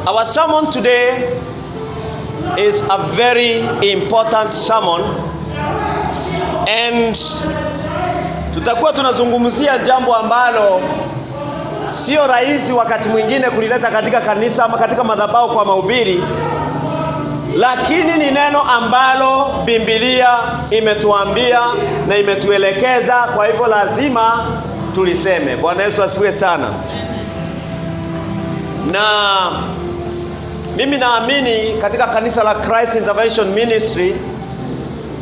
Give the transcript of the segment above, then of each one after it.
Our sermon today is a very important sermon, and tutakuwa tunazungumzia jambo ambalo sio rahisi wakati mwingine kulileta katika kanisa ama katika madhabahu kwa mahubiri, lakini ni neno ambalo Biblia imetuambia na imetuelekeza, kwa hivyo lazima tuliseme. Bwana Yesu asifiwe sana. Na mimi naamini katika kanisa la Christ Intervention Ministry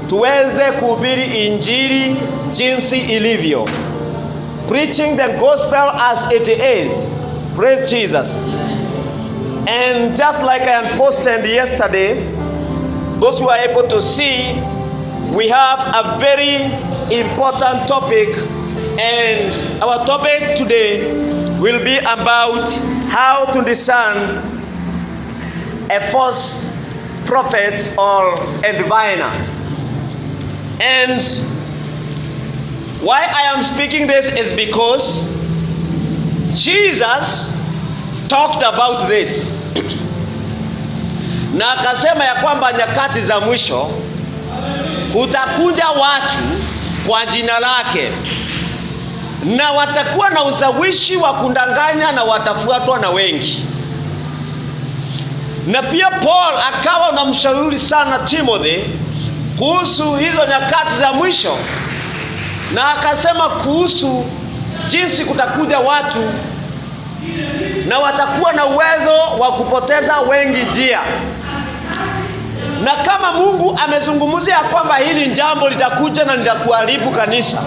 tuweze kuhubiri injili jinsi ilivyo, preaching the gospel as it is. Praise Jesus. And just like I posted yesterday, those who are able to see, we have a very important topic, and our topic today will be about how to discern a false prophet or a diviner. And why I am speaking this is because Jesus talked about this. Na akasema ya kwamba nyakati za mwisho kutakuja watu kwa jina lake, na watakuwa na ushawishi wa kundanganya na watafuatwa na wengi. Na pia Paul akawa anamshauri sana Timothy kuhusu hizo nyakati za mwisho, na akasema kuhusu jinsi kutakuja watu na watakuwa na uwezo wa kupoteza wengi njia. Na kama Mungu amezungumzia kwamba hili jambo litakuja na litakuharibu kanisa,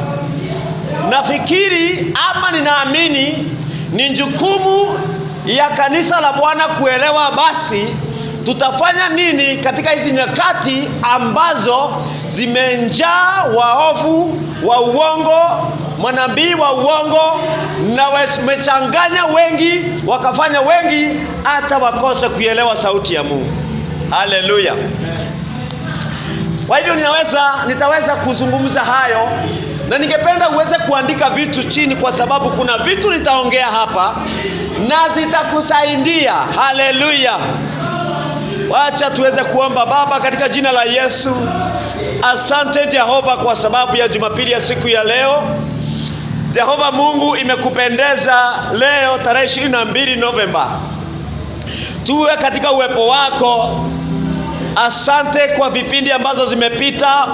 nafikiri ama ninaamini ni jukumu ya kanisa la Bwana kuelewa basi tutafanya nini katika hizi nyakati ambazo zimejaa waovu wa uongo, manabii wa uongo, na wamechanganya wengi, wakafanya wengi hata wakose kuelewa sauti ya Mungu. Haleluya. Kwa hivyo nitaweza kuzungumza hayo, na ningependa uweze kuandika vitu chini, kwa sababu kuna vitu nitaongea hapa na zitakusaidia. Haleluya. Wacha tuweze kuomba. Baba, katika jina la Yesu, asante Jehova kwa sababu ya Jumapili ya siku ya leo. Jehova Mungu, imekupendeza leo tarehe 22 Novemba tuwe katika uwepo wako. Asante kwa vipindi ambazo zimepita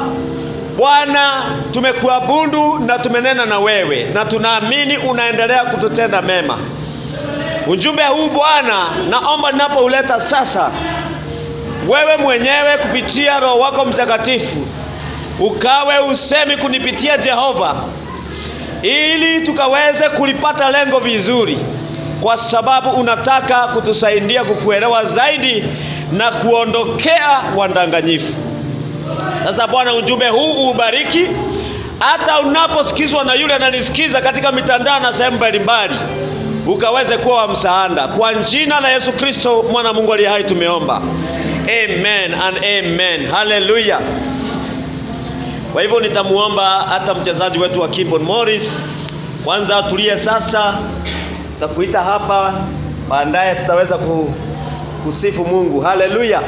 Bwana, tumekuabudu na tumenena na wewe, na tunaamini unaendelea kututenda mema. Ujumbe huu Bwana, naomba ninapouleta sasa, wewe mwenyewe kupitia Roho wako Mtakatifu ukawe usemi kunipitia Jehova, ili tukaweze kulipata lengo vizuri, kwa sababu unataka kutusaidia kukuelewa zaidi na kuondokea wadanganyifu. Sasa Bwana, ujumbe huu ubariki, hata unaposikizwa na yule ananisikiza katika mitandao na sehemu mbalimbali, ukaweze kuwa wa msaada. Kwa jina la Yesu Kristo mwana Mungu aliye hai tumeomba. Amen and amen. Hallelujah. Kwa hivyo nitamuomba hata mchezaji wetu wa keyboard Morris kwanza atulie. Sasa tutakuita hapa, baadaye tutaweza kusifu Mungu. Hallelujah.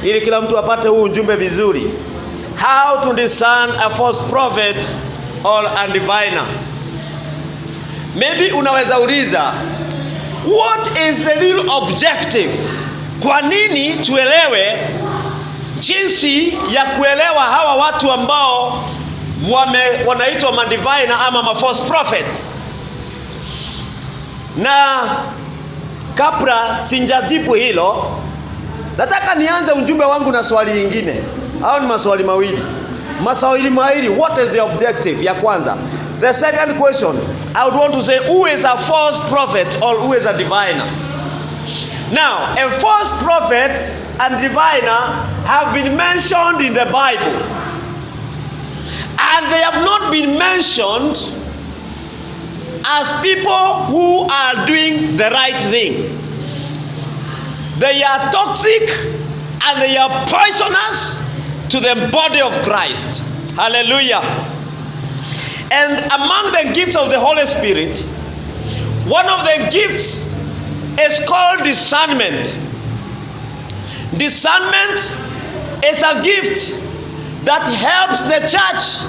Ili kila mtu apate huu ujumbe vizuri. How to discern a false prophet or a diviner. Maybe unaweza uliza, what is the real objective? Kwa nini tuelewe jinsi ya kuelewa hawa watu ambao wanaitwa madiviner ama false prophet? Na kabla sinjajibu hilo, nataka nianze ujumbe wangu na swali lingine. Hao ni maswali mawili. What is the objective? Ya kwanza. The second question, I would want to say, who is a false prophet or who is a diviner? Now, a false prophet and diviner have been mentioned in the Bible, and they have not been mentioned as people who are doing the right thing. They are toxic and they are poisonous to the body of Christ. Hallelujah. And among the gifts of the Holy Spirit, one of the gifts is called discernment. Discernment is a gift that helps the church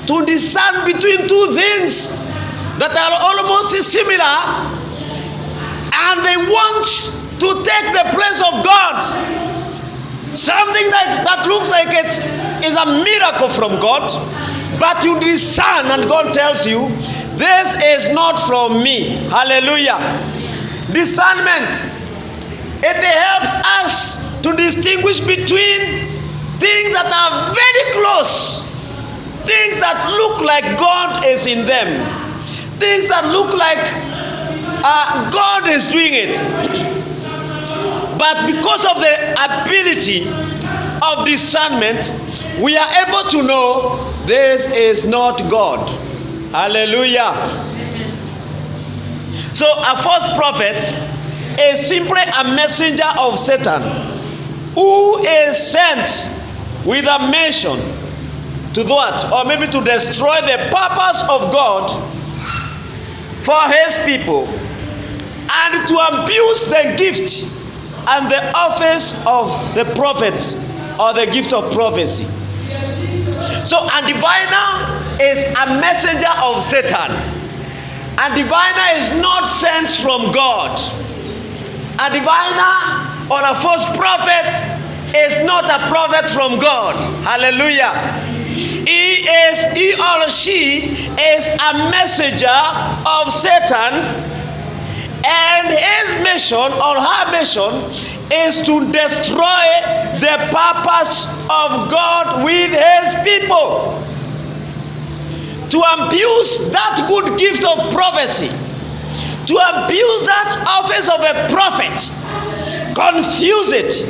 to discern between two things that are almost similar, and they want to take the place of God. Something that looks like it is a miracle from God, but you discern and God tells you, this is not from me. Hallelujah. Discernment, it helps us to distinguish between things that are very close, things that look like God is in them, things that look like God is doing it. But because of the ability of discernment, we are able to know this is not God. Hallelujah. So a false prophet is simply a messenger of Satan who is sent with a mission to what? Or maybe to destroy the purpose of God for his people, and to abuse the gift and the office of the prophet, or the gift of prophecy. So a diviner is a messenger of Satan. A diviner is not sent from God. A diviner or a false prophet is not a prophet from God. Hallelujah. He or she is a messenger of Satan, and his mission or her mission is to destroy the purpose of God with his people, to abuse that good gift of prophecy, to abuse that office of a prophet, confuse it,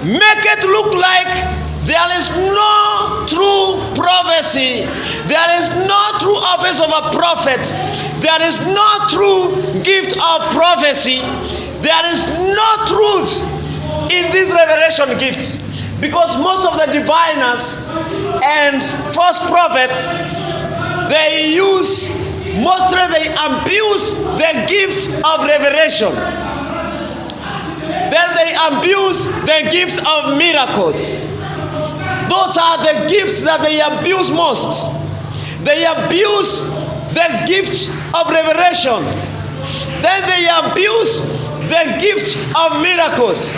make it look like there is no true prophecy, there is no true office of a prophet, there is no true gift of prophecy, there is no truth in these revelation gifts. Because most of the diviners and false prophets, they abuse the gifts of revelation. Then they abuse the gifts of miracles. Those are the gifts that they abuse most. They abuse the gift of revelations. Then they abuse the gift of miracles.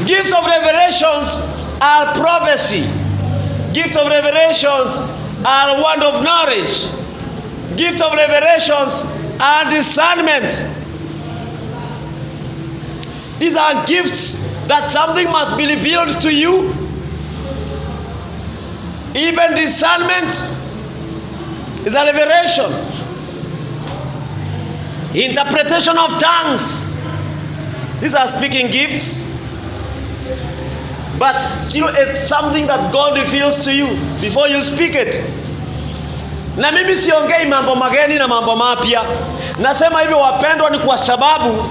Gifts of revelations are prophecy. Gifts of revelations are word of knowledge. Gifts of revelations are discernment. These are gifts that something must be revealed to you. Even discernment is a revelation. Interpretation of tongues, these are speaking gifts, but still it's something that God reveals to you before you speak it. Na mimi siongei mambo mageni na mambo mapya. Nasema hivyo wapendwa, ni kwa sababu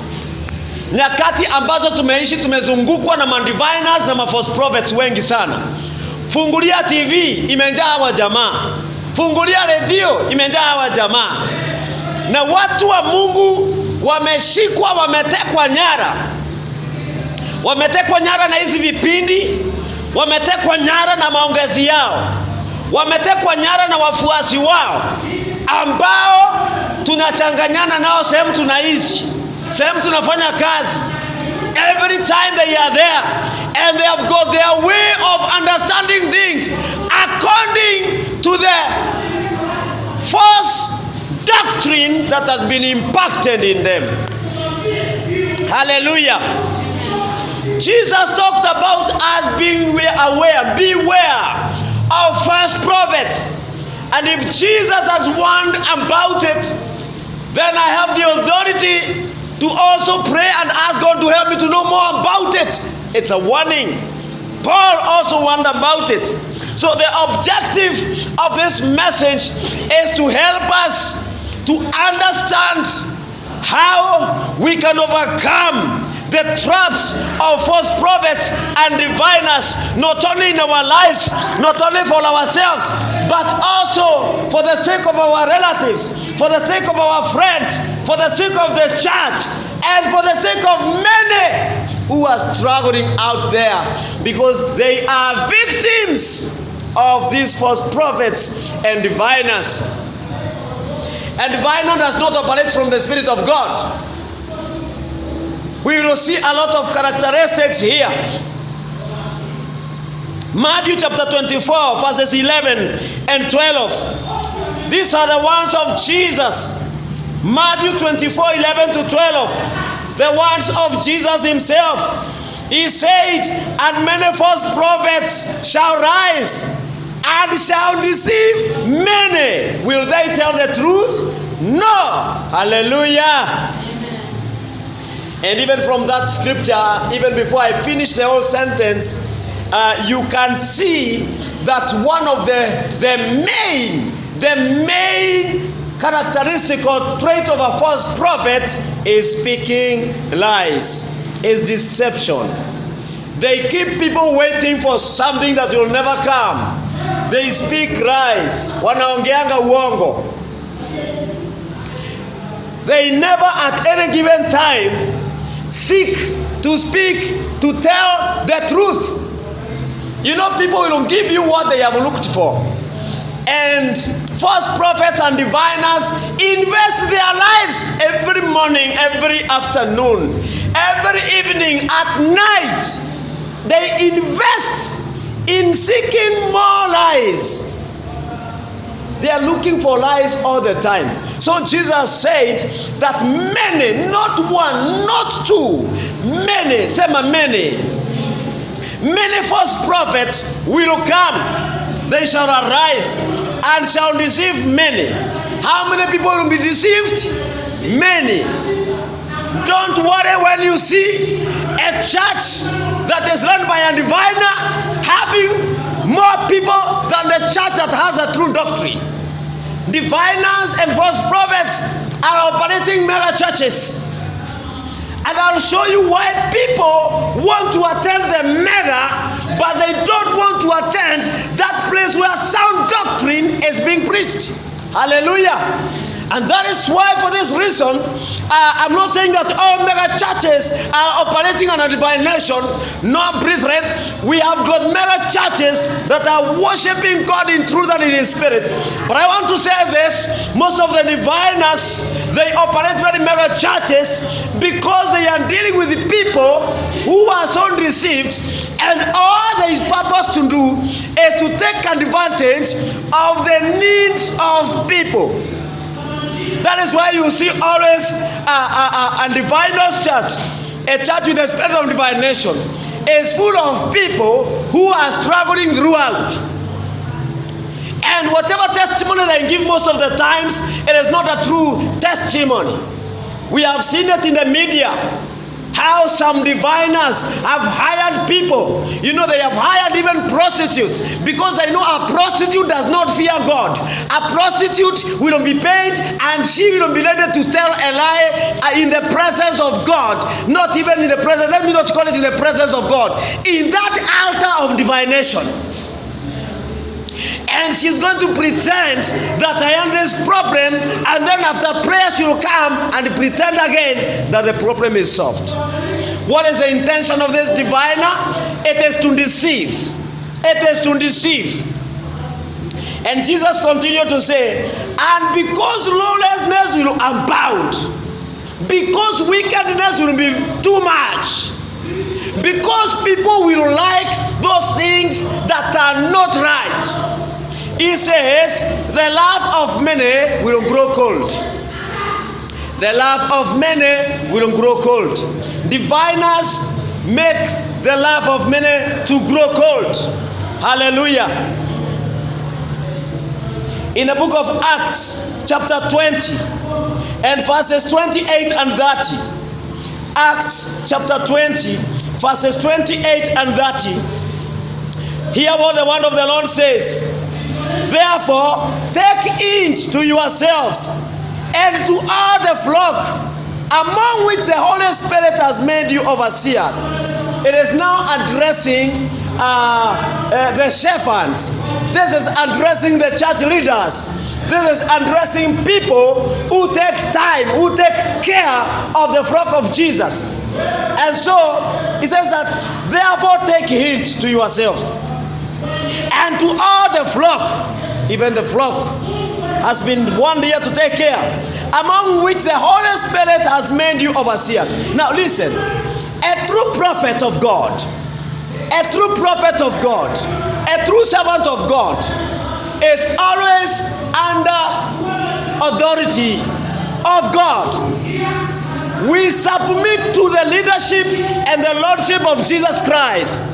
nyakati ambazo tumeishi tumezungukwa na diviners na false prophets wengi sana. Fungulia TV imejaa hawa jamaa. Fungulia redio imejaa hawa jamaa. Na watu wa Mungu wameshikwa, wametekwa nyara. Wametekwa nyara na hizi vipindi, wametekwa nyara na maongezi yao, wametekwa nyara na wafuasi wao ambao tunachanganyana nao sehemu tunaishi, sehemu tunafanya kazi. Every time they are there, and they have got their way of understanding things according to the false doctrine that has been impacted in them. Hallelujah. Jesus talked about us being aware, beware of false prophets. And if Jesus has warned about it, then I have the authority to also pray and ask God to help me to know more about it. It's a warning. Paul also warned about it. So the objective of this message is to help us to understand how we can overcome the traps of false prophets and diviners, not only in our lives, not only for ourselves, but also for the sake of our relatives, for the sake of our friends, for the sake of the church, and for the sake of many who are struggling out there, because they are victims of these false prophets and diviners. And diviner does not operate from the Spirit of God. We will see a lot of characteristics here. Matthew chapter 24, verses 11 and 12. These are the ones of Jesus. Matthew 24, 11 to 12. The words of Jesus himself. He said, and many false prophets shall rise and shall deceive many. Will they tell the truth? No. Hallelujah. And even from that scripture, even before I finish the whole sentence, you can see that one of the main characteristic or trait of a false prophet is speaking lies, is deception. They keep people waiting for something that will never come. They speak lies. Wanaongeanga uongo. They never at any given time seek to speak, to tell the truth. You know, people will give you what they have looked for. And false prophets and diviners invest their lives every morning, every afternoon, every evening, at night. They invest in seeking more lies. They are looking for lies all the time. So Jesus said that many, not one, not two, many, many false prophets will come. They shall arise and shall deceive many. How many people will be deceived? Many. Don't worry when you see a church that is run by a diviner having more people than the church that has a true doctrine. Diviners and false prophets are operating mega churches. And I'll show you why people want to attend the mega, but they don't want to attend that place where sound doctrine is being preached. Hallelujah. And that is why, for this reason, I'm not saying that all mega churches are operating on a divination. No, brethren, we have got mega churches that are worshiping God in truth and in spirit. But I want to say this: most of the diviners, they operate very mega churches because they are dealing with the people who are so deceived, and all there is purpose to do is to take advantage of the needs of people. That is why you see always a diviner's church, a church with a spirit of divination, is full of people who are struggling throughout. And whatever testimony they give most of the times, it is not a true testimony. We have seen it in the media, how some diviners have hired people. You know, they have hired even prostitutes, because they know a prostitute does not fear God. A prostitute will be paid, and she will be ready to tell a lie in the presence of God. Not even in the presence, let me not call it in the presence of God, in that altar of divination. And she's going to pretend that I am this problem, and then after prayer she will come and pretend again that the problem is solved. What is the intention of this diviner? It is to deceive. It is to deceive. And Jesus continued to say, and because lawlessness will abound, because wickedness will be too much, because people will like those things that are not right, he says, the love of many will grow cold. The love of many will grow cold. Diviners make the love of many to grow cold. Hallelujah. In the book of Acts, chapter 20, and verses 28 and 30. Acts chapter 20, verses 28 and 30. Hear what the word of the Lord says. Therefore, take heed to yourselves and to all the flock, among which the Holy Spirit has made you overseers. It is now addressing the shepherds. This is addressing the church leaders. This is addressing people who take time, who take care of the flock of Jesus. And so he says that, therefore take heed to yourselves and to all the flock. Even the flock has been one year to take care, among which the Holy Spirit has made you overseers. Now listen, a true prophet of God, a true prophet of God, a true servant of God is always under authority of God. We submit to the leadership and the lordship of Jesus Christ.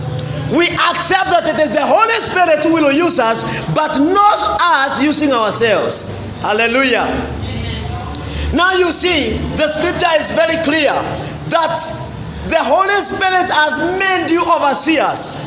We accept that it is the Holy Spirit who will use us, but not us using ourselves. Hallelujah. Now you see, the scripture is very clear that the Holy Spirit has made you overseers.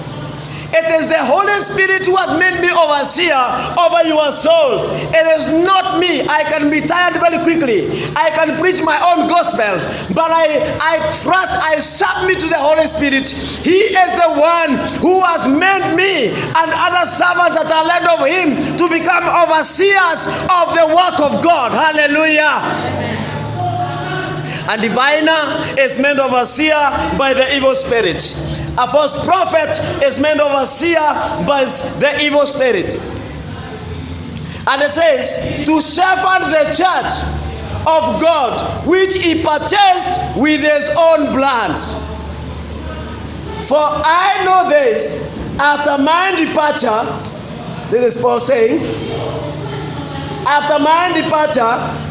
It is the Holy Spirit who has made me overseer over your souls. It is not me. I can be tired very quickly. I can preach my own gospel. But I trust, I submit to the Holy Spirit. He is the one who has made me and other servants that are led of him to become overseers of the work of God. Hallelujah. A diviner is made overseer by the evil spirit. A false prophet is made overseer by the evil spirit. And it says, to shepherd the church of God, which he purchased with his own blood. For I know this, after my departure, this is Paul saying, after my departure,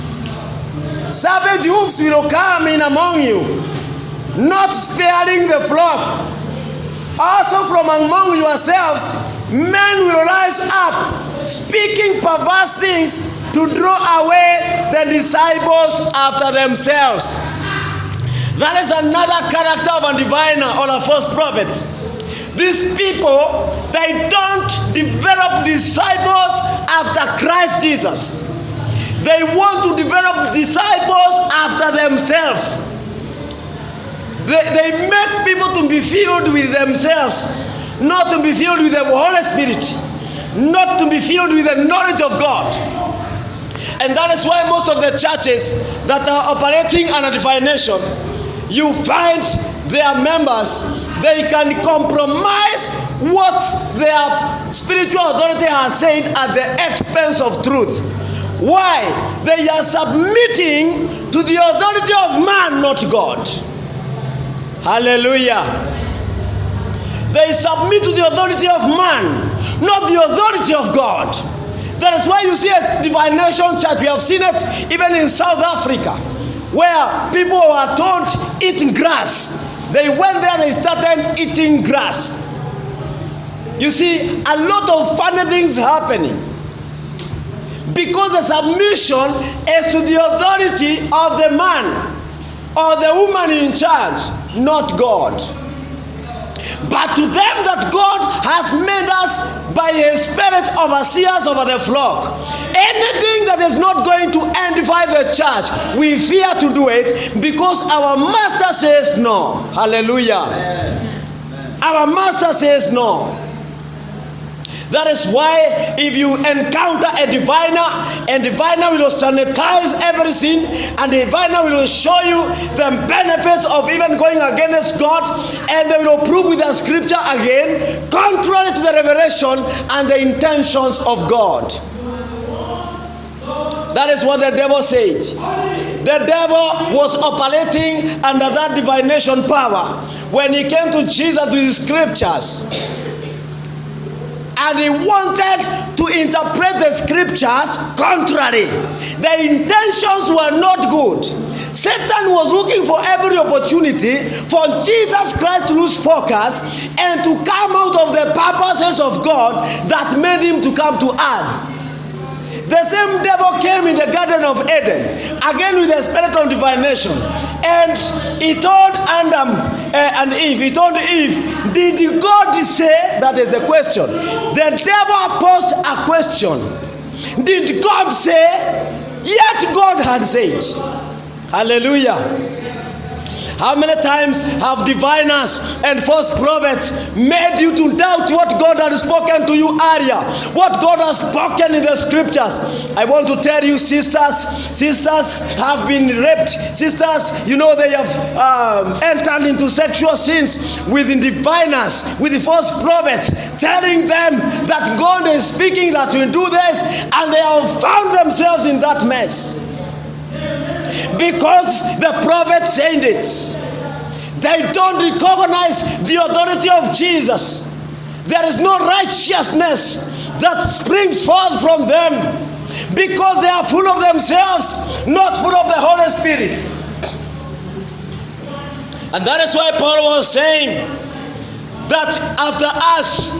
savage wolves will come in among you, not sparing the flock. Also from among yourselves, men will rise up, speaking perverse things to draw away the disciples after themselves. That is another character of a diviner or a false prophet. These people, they don't develop disciples after Christ Jesus. They want to develop disciples after themselves. They make people to be filled with themselves, not to be filled with the Holy Spirit, not to be filled with the knowledge of God. And that is why most of the churches that are operating under divination, you find their members, they can compromise what their spiritual authority has said at the expense of truth. Why? They are submitting to the authority of man, not God. Hallelujah. They submit to the authority of man, not the authority of God. That is why you see a divination church. We have seen it even in South Africa, where people were told eating grass. They went there, they started eating grass. You see, a lot of funny things happening, because the submission is to the authority of the man or the woman in charge, not God. But to them that God has made us by his spirit overseers over the flock, anything that is not going to edify the church, we fear to do it, because our master says no. Hallelujah. Amen. Our master says no. That is why if you encounter a diviner will sanitize everything, and the diviner will show you the benefits of even going against God, and they will prove with the scripture again, contrary to the revelation and the intentions of God. That is what the devil said. The devil was operating under that divination power when he came to Jesus with his scriptures. And he wanted to interpret the scriptures contrary. The intentions were not good. Satan was looking for every opportunity for Jesus Christ to lose focus and to come out of the purposes of God that made him to come to earth. The same devil came in the Garden of Eden, again with the spirit of divination. And he told Adam and Eve, he told Eve, did God say? That is the question. The devil posed a question. Did God say? Yet God had said. Hallelujah. How many times have diviners and false prophets made you to doubt what God has spoken to you earlier, what God has spoken in the scriptures? I want to tell you, sisters have been raped. Sisters, they have entered into sexual sins with the diviners, with the false prophets, telling them that God is speaking that we do this, and they have found themselves in that mess because the prophet said it. They don't recognize the authority of Jesus. There is no righteousness that springs forth from them because they are full of themselves, not full of the Holy Spirit. And that is why Paul was saying that after us,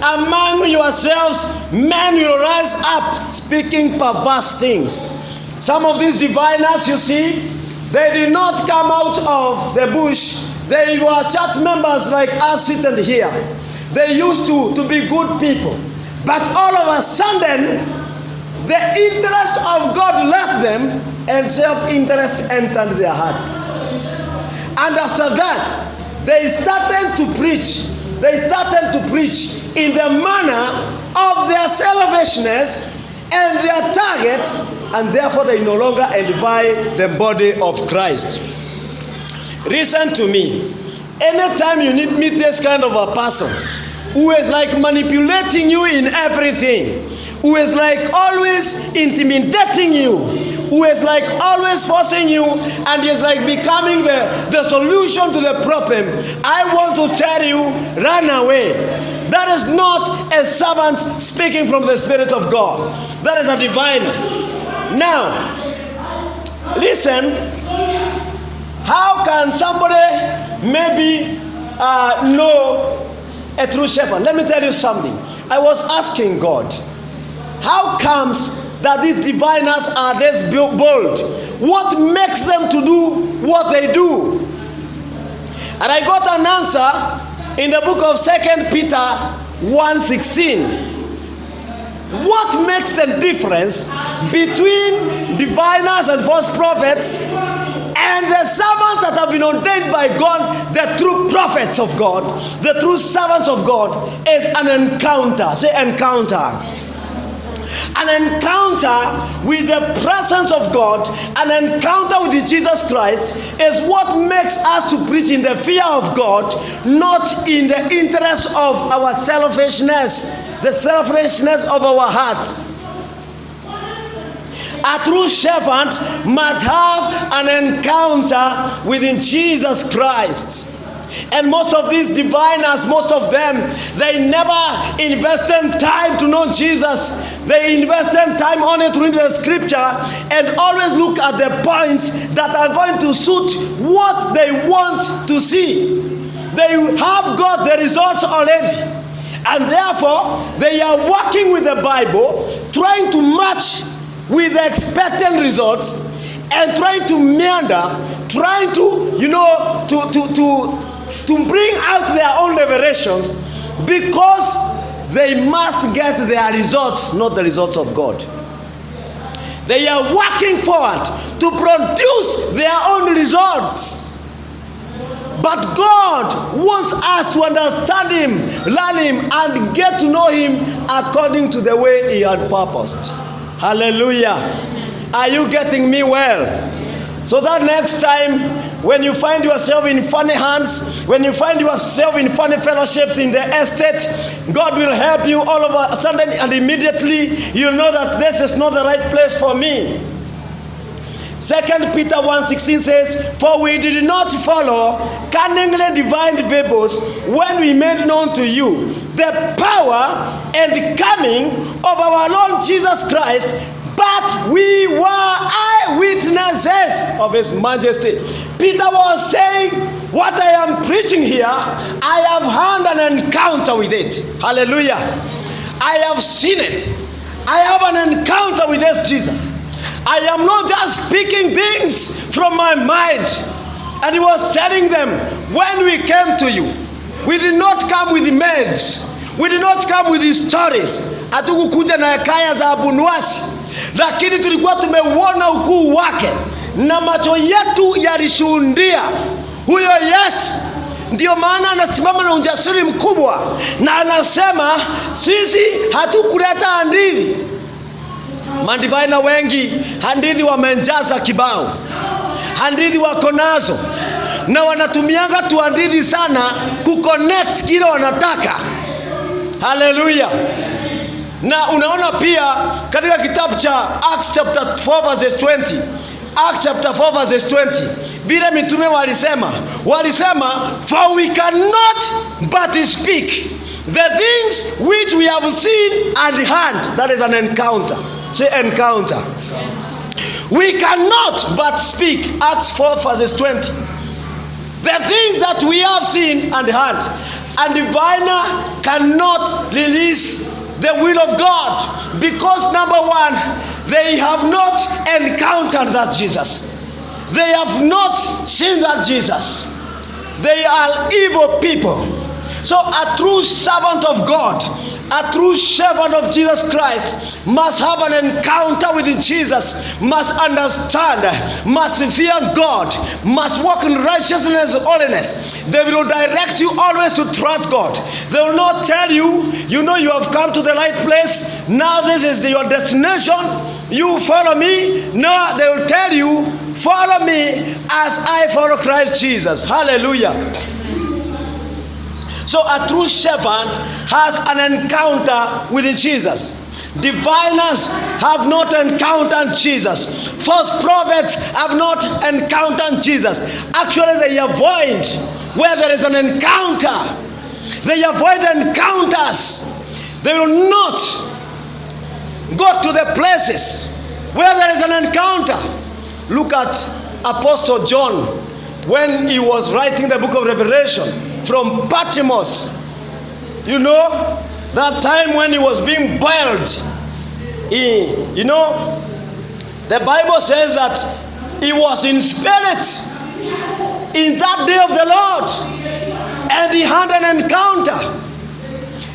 among yourselves, men will rise up speaking perverse things. Some of these diviners, you see, they did not come out of the bush. They were church members like us sitting here. They used to be good people. But all of a sudden, the interest of God left them and self-interest entered their hearts. And after that, they started to preach. They started to preach in the manner of their selfishness and their targets, and therefore they no longer edify the body of Christ. Listen to me. Anytime you meet this kind of a person who is like manipulating you in everything, who is like always intimidating you, who is like always forcing you, and is like becoming the solution to the problem, I want to tell you, run away. That is not a servant speaking from the Spirit of God. That is a diviner. Now, listen. How can somebody maybe know a true shepherd? Let me tell you something. I was asking God, how comes that these diviners are this bold? What makes them to do what they do? And I got an answer in the book of 2 Peter 1:16. What makes the difference between diviners and false prophets and the servants that have been ordained by God, the true prophets of God, the true servants of God, is an encounter. Say encounter. An encounter with the presence of God, an encounter with Jesus Christ, is what makes us to preach in the fear of God, not in the interest of our selfishness, the selfishness of our hearts. A true shepherd must have an encounter within Jesus Christ. And most of these diviners, most of them, they never invested time to know Jesus. They invested time only to read the scripture and always look at the points that are going to suit what they want to see. They have got the results already, and therefore they are working with the Bible, trying to match with the expected results, and trying to meander, trying to to bring out their own revelations, because they must get their results, not the results of God. They are working forward to produce their own results. But God wants us to understand Him, learn Him, and get to know Him according to the way He had purposed. Hallelujah. Are you getting me well? So that next time, when you find yourself in funny hands, when you find yourself in funny fellowships in the estate, God will help you all of a sudden, and immediately you'll know that this is not the right place for me. 2 Peter 1:16 says, "For we did not follow cunningly divined fables when we made known to you the power and coming of our Lord Jesus Christ, but we were eyewitnesses of His majesty." Peter was saying, what I am preaching here, I have had an encounter with it. Hallelujah. I have seen it. I have an encounter with this Jesus. I am not just speaking things from my mind. And he was telling them, when we came to you, we did not come with myths. We did not come with these stories. Hatukukuja na hekaya za Abunuwasi, lakini tulikuwa tumeuona ukuu wake, na macho yetu yalishuhudia Huyo Yesu ndio maana anasimama na ujasiri mkubwa na anasema sisi hatukuleta hadithi. Madivina wengi hadithi wamejaza kibao, hadithi wako nazo na wanatumianga tu hadithi sana kuconnect kile wanataka. Haleluya. Na unaona pia katika kitabu cha Acts chapter 4 verse 20, Acts chapter 4 verse 20, vile mitume walisema for we cannot but speak the things which we have seen and heard. That is an encounter. Say encounter. We cannot but speak. Acts 4 verse 20. The things that we have seen and heard. And the diviner cannot release the will of God because number one, they have not encountered that Jesus. They have not seen that Jesus. They are evil people. So a true servant of God, a true servant of Jesus Christ must have an encounter with Jesus, must understand, must fear God, must walk in righteousness and holiness. They will direct you always to trust God. They will not tell you, you know you have come to the right place, now this is your destination, you follow me. No, they will tell you, follow me as I follow Christ Jesus. Hallelujah. So a true servant has an encounter with Jesus. Diviners have not encountered Jesus. False prophets have not encountered Jesus. Actually, they avoid where there is an encounter. They avoid encounters. They will not go to the places where there is an encounter. Look at Apostle John when he was writing the book of Revelation from Patmos. You know, that time when he was being boiled, the Bible says that he was in spirit in that day of the Lord, and he had an encounter.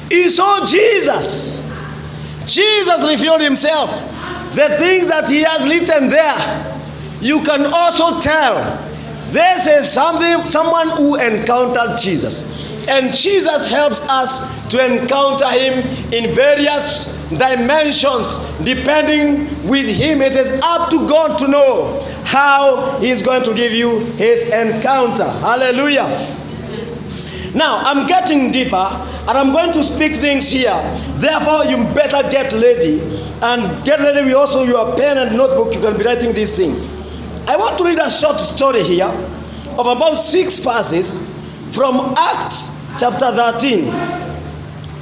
He saw Jesus. Jesus revealed himself. The things that he has written there, you can also tell this is someone who encountered Jesus. And Jesus helps us to encounter him in various dimensions. Depending with him, it is up to God to know how he's going to give you his encounter. Hallelujah. Now, I'm getting deeper and I'm going to speak things here. Therefore, you better get ready. And get ready with also your pen and notebook. You can be writing these things. I want to read a short story here of about 6 verses from Acts chapter 13,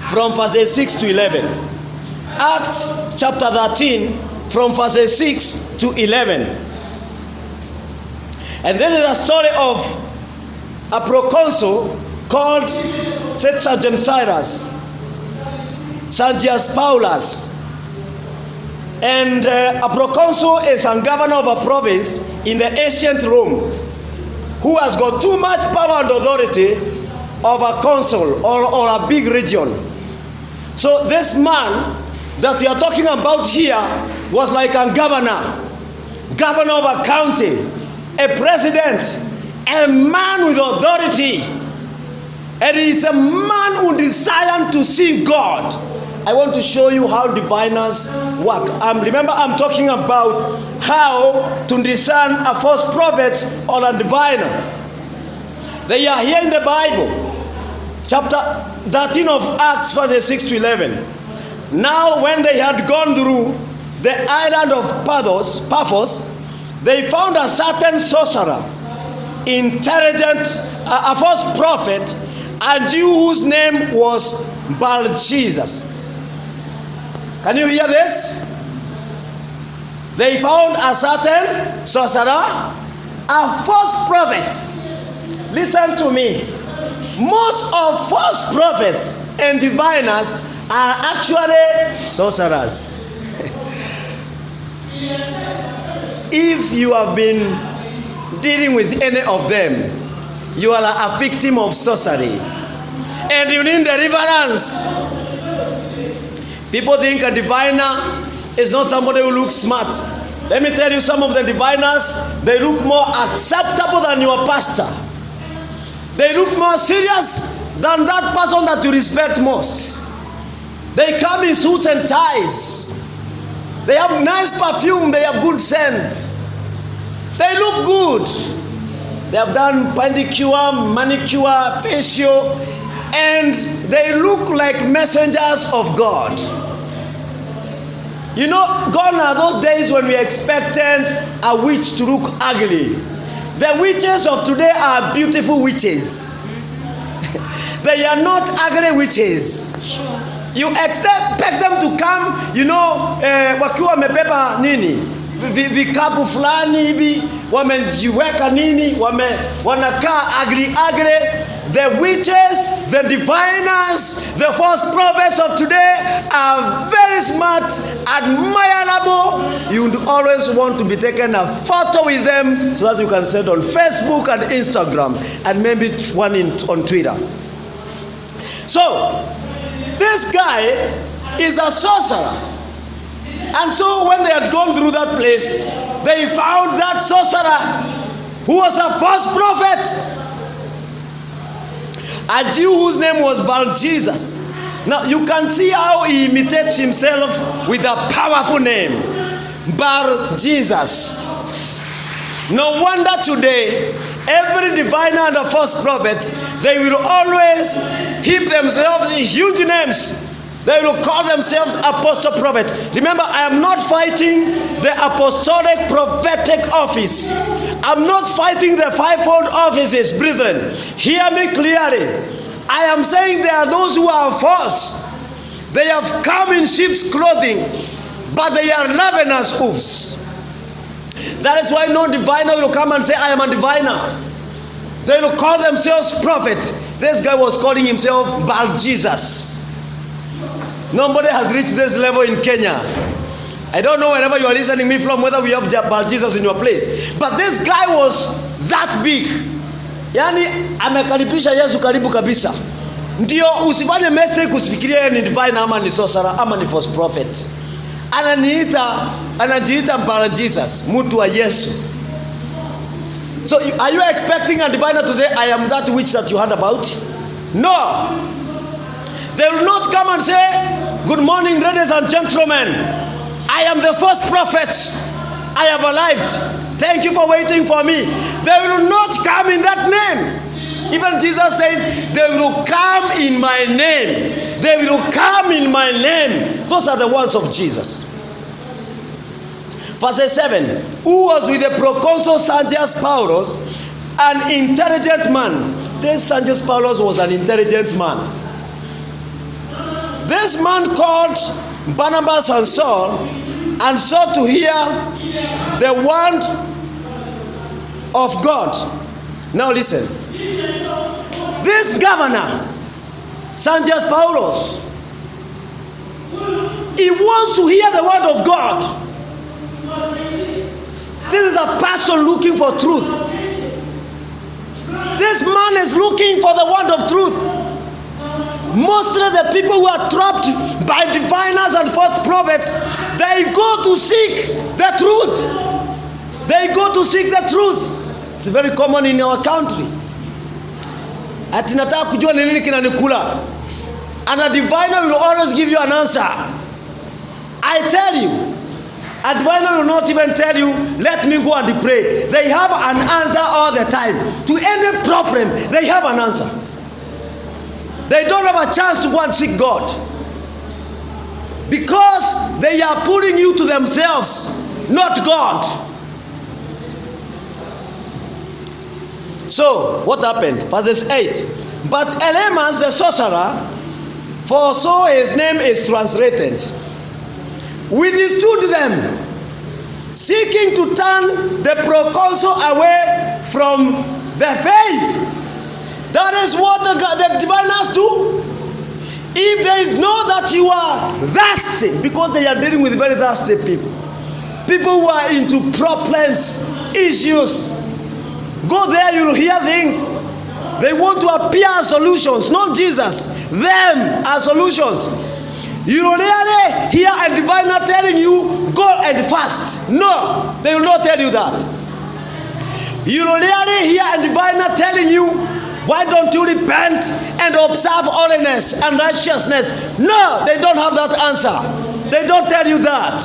from verses 6 to 11. Acts chapter 13, from verses 6 to 11. And this is a story of a proconsul called Sergius Cyrus, Sergius Paulus. And a proconsul is a governor of a province in the ancient Rome who has got too much power and authority of a consul or a big region. So this man that we are talking about here was like a governor of a county, a president, a man with authority. And he is a man who desired to see God. I want to show you how diviners work. Remember, I'm talking about how to discern a false prophet or a diviner. They are here in the Bible. Chapter 13 of Acts, verses 6 to 11. Now when they had gone through the island of Paphos, they found a certain sorcerer, intelligent, a false prophet, a Jew whose name was Bar-Jesus. Can you hear this? They found a certain sorcerer, a false prophet. Listen to me. Most of false prophets and diviners are actually sorcerers. If you have been dealing with any of them, you are a victim of sorcery and you need deliverance. People think a diviner is not somebody who looks smart. Let me tell you, some of the diviners, they look more acceptable than your pastor. They look more serious than that person that you respect most. They come in suits and ties. They have nice perfume. They have good scent. They look good. They have done pedicure, manicure, facial, and they look like messengers of God. You know, gone are those days when we expected a witch to look ugly. The witches of today are beautiful witches. They are not ugly witches. You expect them to come, you know, wakiwa wamebeba nini, vikapu fulani hivi, wamejiweka nini, wanakaa ugly. The witches, the diviners, the false prophets of today are very smart, admirable. You would always want to be taken a photo with them so that you can send on Facebook and Instagram and maybe one on Twitter. So, this guy is a sorcerer. And so when they had gone through that place, they found that sorcerer who was a false prophet, a Jew whose name was Bar-Jesus. Now you can see how he imitates himself with a powerful name, Bar-Jesus. No wonder today every diviner and a false prophet, they will always heap themselves in huge names. They will call themselves apostle prophet. Remember, I am not fighting the apostolic prophetic office. I'm not fighting the fivefold offices, brethren. Hear me clearly. I am saying there are those who are false. They have come in sheep's clothing, but they are ravenous wolves. That is why no diviner will come and say, I am a diviner. They will call themselves prophet. This guy was calling himself Bar-Jesus. Nobody has reached this level in Kenya. I don't know wherever you are listening me from, whether we have Bar-Jesus in your place. But this guy was that big. Yani amekaribisha Yesu karibu kabisa. Ndio usifanye mistake usifikirie ni divine ama ni sorcerer ama ni false prophet. Anajiita Bar-Jesus, mtu wa Yesu. So are you expecting a diviner to say, I am that witch that you heard about? No. They will not come and say, good morning, ladies and gentlemen. I am the first prophet. I have arrived. Thank you for waiting for me. They will not come in that name. Even Jesus says, they will come in my name. They will come in my name. Those are the words of Jesus. Verse 7. Who was with the proconsul Sergius Paulus, an intelligent man. This Sergius Paulus was an intelligent man. This man called Barnabas and Saul and sought to hear the word of God. Now listen. This governor, Sergius Paulus, he wants to hear the word of God. This is a person looking for truth. This man is looking for the word of truth. Mostly the people who are trapped by diviners and false prophets, they go to seek the truth. They go to seek the truth. It's very common in our country. Ati nataka kujua ni nini kinanikula. And a diviner will always give you an answer. I tell you, a diviner will not even tell you, let me go and pray. They have an answer all the time. To any problem, they have an answer. They don't have a chance to go and seek God. Because they are pulling you to themselves, not God. So, what happened? Verse 8. But Elymas the sorcerer, for so his name is translated, withstood them, seeking to turn the proconsul away from the faith. That is what the diviners do. If they know that you are thirsty, because they are dealing with very thirsty people, people who are into problems, issues, go there, you'll hear things. They want to appear as solutions, not Jesus. Them as solutions. You will rarely hear a diviner telling you, go and fast. No, they will not tell you that. You will rarely hear a diviner telling you, Why don't you repent and observe holiness and righteousness? No, they don't have that answer. They don't tell you that.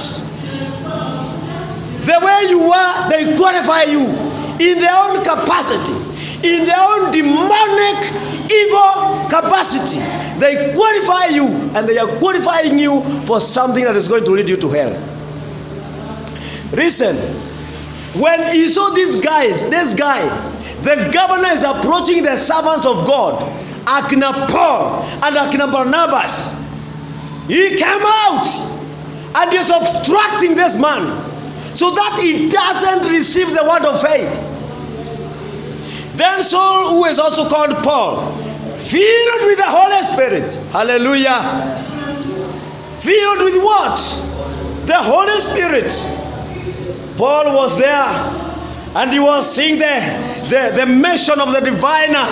The way you are, they glorify you in their own capacity, in their own demonic, evil capacity. They glorify you, and they are glorifying you for something that is going to lead you to hell. Listen, when he saw this guy, the governor is approaching the servants of God, Akina Paul and Akina Barnabas. He came out and is obstructing this man so that he doesn't receive the word of faith. Then Saul, who is also called Paul, filled with the Holy Spirit, hallelujah, filled with what? The Holy Spirit. Paul was there and he was seeing the mission of the diviner,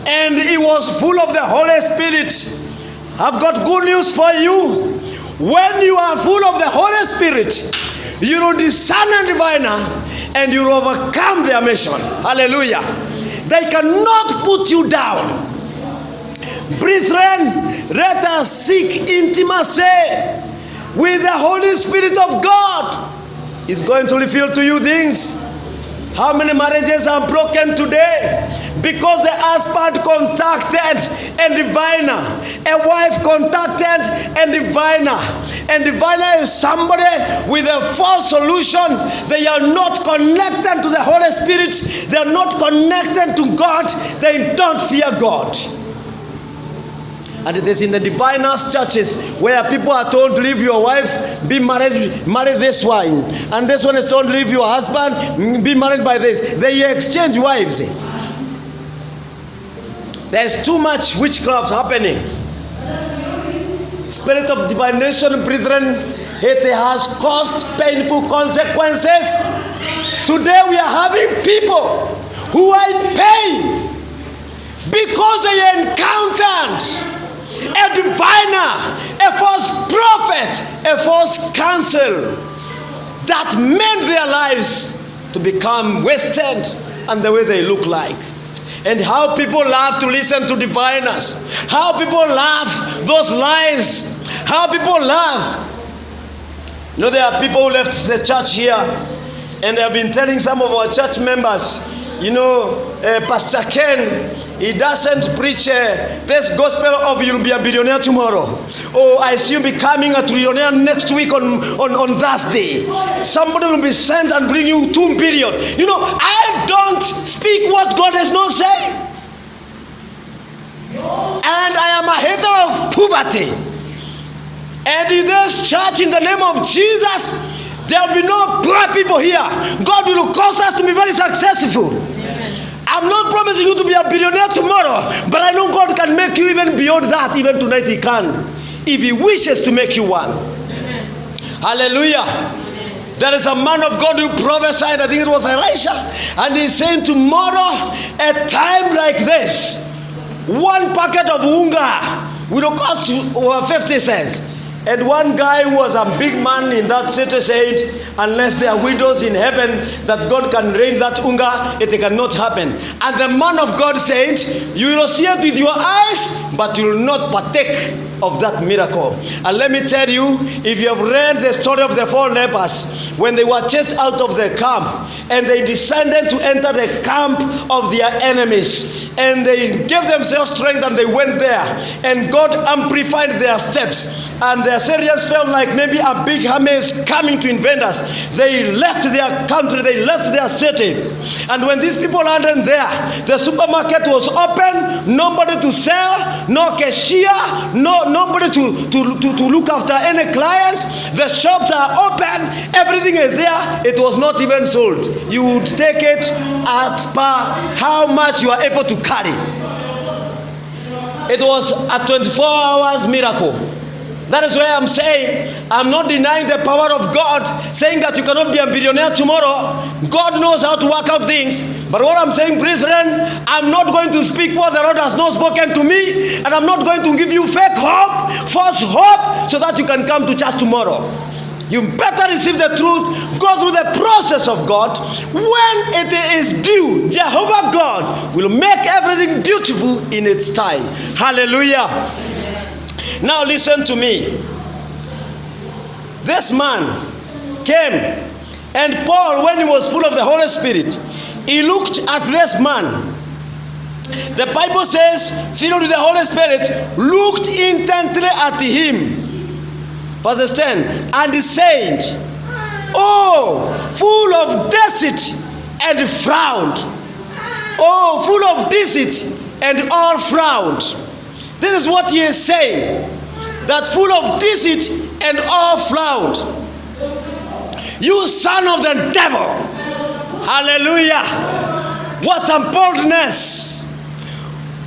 and he was full of the Holy Spirit. I've got good news for you. When you are full of the Holy Spirit, you will discern a diviner and you will overcome their mission. Hallelujah. They cannot put you down. Brethren, let us seek intimacy with the Holy Spirit of God. He's going to reveal to you things. How many marriages are broken today? Because the husband contacted a diviner, a wife contacted a diviner. And diviner is somebody with a false solution. They are not connected to the Holy Spirit. They are not connected to God. They don't fear God. And it is in the diviners' churches where people are told, leave your wife, be married, marry this one. And this one is told, leave your husband, be married by this. They exchange wives. There's too much witchcraft happening. Spirit of divination, brethren, it has caused painful consequences. Today we are having people who are in pain because they encountered a diviner, a false prophet, a false counsel that made their lives to become wasted and the way they look like. And how people love to listen to diviners, how people love those lies, how people love. You know, there are people who left the church here and they have been telling some of our church members, you know, Pastor Ken, he doesn't preach this gospel of you'll be a billionaire tomorrow. Oh, I see you becoming a trillionaire next week on Thursday. Somebody will be sent and bring you 2 billion. You know, I don't speak what God has not said. And I am a hater of poverty. And in this church, in the name of Jesus, there will be no poor people here. God will cause us to be very successful. I'm not promising you to be a billionaire tomorrow, but I know God can make you even beyond that. Even tonight He can, if He wishes to make you one. Hallelujah. There is a man of God who prophesied, I think it was Elisha, and he's saying tomorrow, a time like this, 1 packet of unga will cost 50 cents. And one guy who was a big man in that city said, unless there are windows in heaven that God can rain that unga, it cannot happen. And the man of God said, you will see it with your eyes, but you will not partake of that miracle. And let me tell you, if you have read the story of the 4 lepers, when they were chased out of the camp, and they decided to enter the camp of their enemies, and they gave themselves strength and they went there, and God amplified their steps, and the Assyrians felt like maybe a big army is coming to invade us. They left their country, they left their city, and when these people landed there, the supermarket was open, nobody to sell, no cashier, nobody to look after any clients. The shops are open, everything is there. It was not even sold. You would take it as per how much you are able to carry. It was a 24 hours miracle. That is why I'm saying, I'm not denying the power of God, saying that you cannot be a billionaire tomorrow. God knows how to work out things. But what I'm saying, brethren, I'm not going to speak what the Lord has not spoken to me, and I'm not going to give you fake hope, false hope, so that you can come to church tomorrow. You better receive the truth, go through the process of God. When it is due, Jehovah God will make everything beautiful in its time. Hallelujah. Now listen to me. This man came, and Paul, when he was full of the Holy Spirit, he looked at this man. The Bible says, filled with the Holy Spirit, looked intently at him. Verse 10, and he said, oh, full of deceit and frowned. Oh, full of deceit and all frowned. This is what he is saying, that full of deceit and all frowned. You son of the devil. Hallelujah. What a boldness.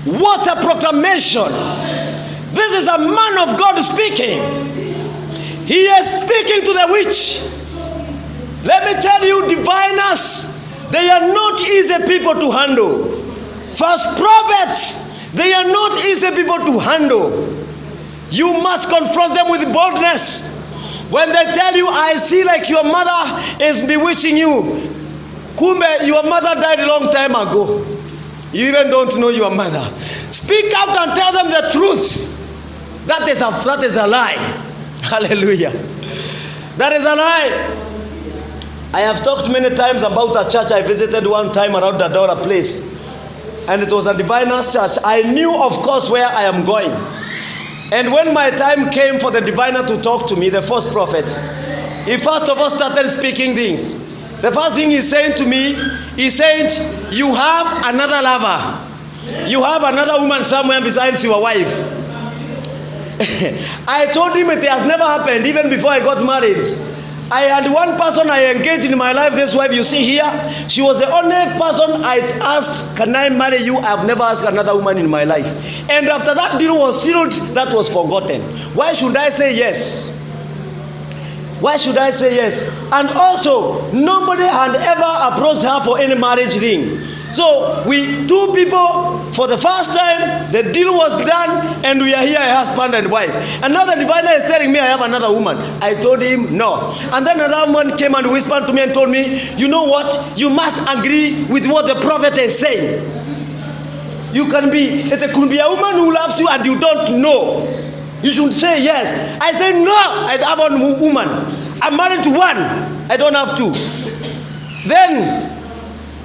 What a proclamation. This is a man of God speaking. He is speaking to the witch. Let me tell you, diviners, they are not easy people to handle. False prophets, they are not easy people to handle. You must confront them with boldness. When they tell you, I see like your mother is bewitching you, kumbe, your mother died a long time ago. You even don't know your mother. Speak out and tell them the truth. That is a lie. Hallelujah. That is a lie. I have talked many times about a church I visited one time around the Dora place. And it was a diviner's church. I knew, of course, where I am going. And when my time came for the diviner to talk to me, the first prophet, he first of all started speaking things. The first thing he's saying to me, he said, you have another lover. You have another woman somewhere besides your wife. I told him it has never happened, even before I got married. I had one person I engaged in my life, this wife you see here. She was the only person I asked, can I marry you? I've never asked another woman in my life. And after that deal was sealed, that was forgotten. Why should I say yes? Why should I say yes? And also, nobody had ever approached her for any marriage ring. So, we two people, for the first time, the deal was done, and we are here, a husband and wife. And now the diviner is telling me I have another woman. I told him no. And then another woman came and whispered to me and told me, you know what? You must agree with what the prophet is saying. You can be, it could be a woman who loves you and you don't know. You should say yes. I said no, I have one woman. I'm married to one. I don't have two. Then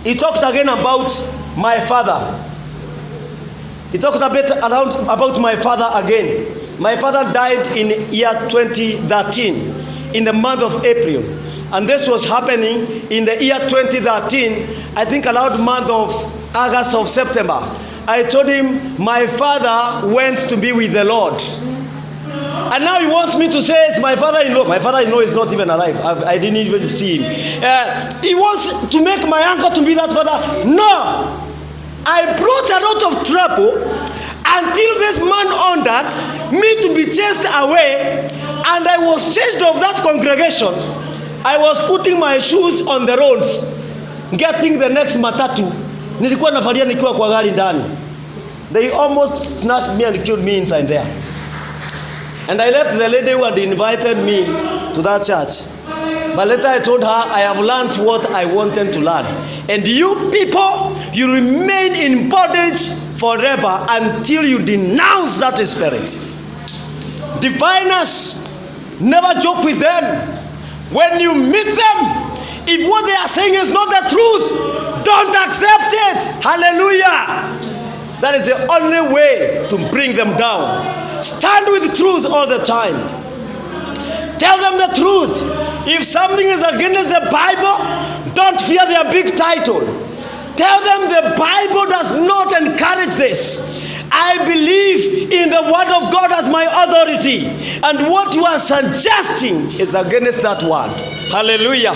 he talked again about my father. He talked a bit about my father again. My father died in year 2013, in the month of April. And this was happening in the year 2013, I think around month of August or September. I told him my father went to be with the Lord. And now he wants me to say it's my father-in-law. My father-in-law is not even alive. I didn't even see him. He wants to make my uncle to be that father. No. I brought a lot of trouble until this man ordered me to be chased away, and I was chased of that congregation. I was putting my shoes on the roads, getting the next matatu. Nilikuwa nafalia nikiwa kwa gari ndani. They almost snatched me and killed me inside there. And I left the lady who had invited me to that church. But later I told her, I have learned what I wanted to learn. And you people, you remain in bondage forever until you denounce that spirit. Diviners, never joke with them. When you meet them, if what they are saying is not the truth, don't accept it. Hallelujah. That is the only way to bring them down. Stand with truth all the time. Tell them the truth. If something is against the Bible, don't fear their big title. Tell them the Bible does not encourage this. I believe in the word of God as my authority. And what you are suggesting is against that word. Hallelujah.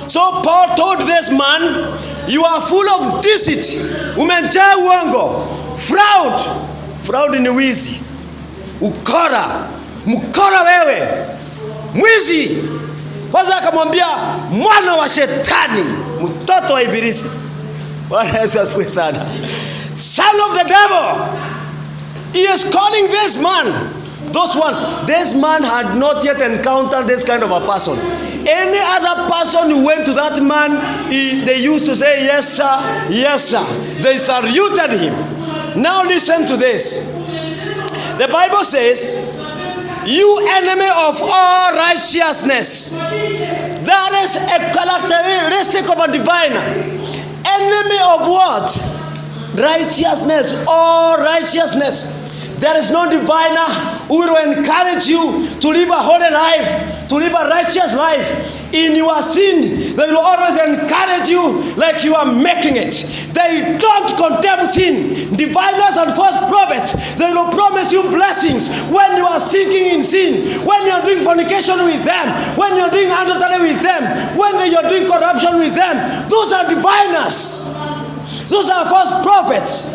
So Paul told this man, you are full of deceit. Umejaa uongo. Fraud. Fraud ni wizi. Ukora. Mkora wewe. Mwizi. Kwanza akamwambia mwana wa shetani, mtoto wa ibilisi. Bwana Yesu asifiwe sana. Son of the devil. He is calling this man Those ones, this man had not yet encountered this kind of a person. Any other person who went to that man, they used to say, yes sir, yes sir. They saluted him. Now listen to this. The Bible says, you enemy of all righteousness. That is a characteristic of a diviner. Enemy of what? Righteousness, all righteousness. There is no diviner who will encourage you to live a holy life, to live a righteous life. In your sin, they will always encourage you like you are making it. They don't condemn sin. Diviners and false prophets, they will promise you blessings when you are sinking in sin, when you are doing fornication with them, when you are doing adultery with them, when you are doing corruption with them. Those are diviners. Those are false prophets.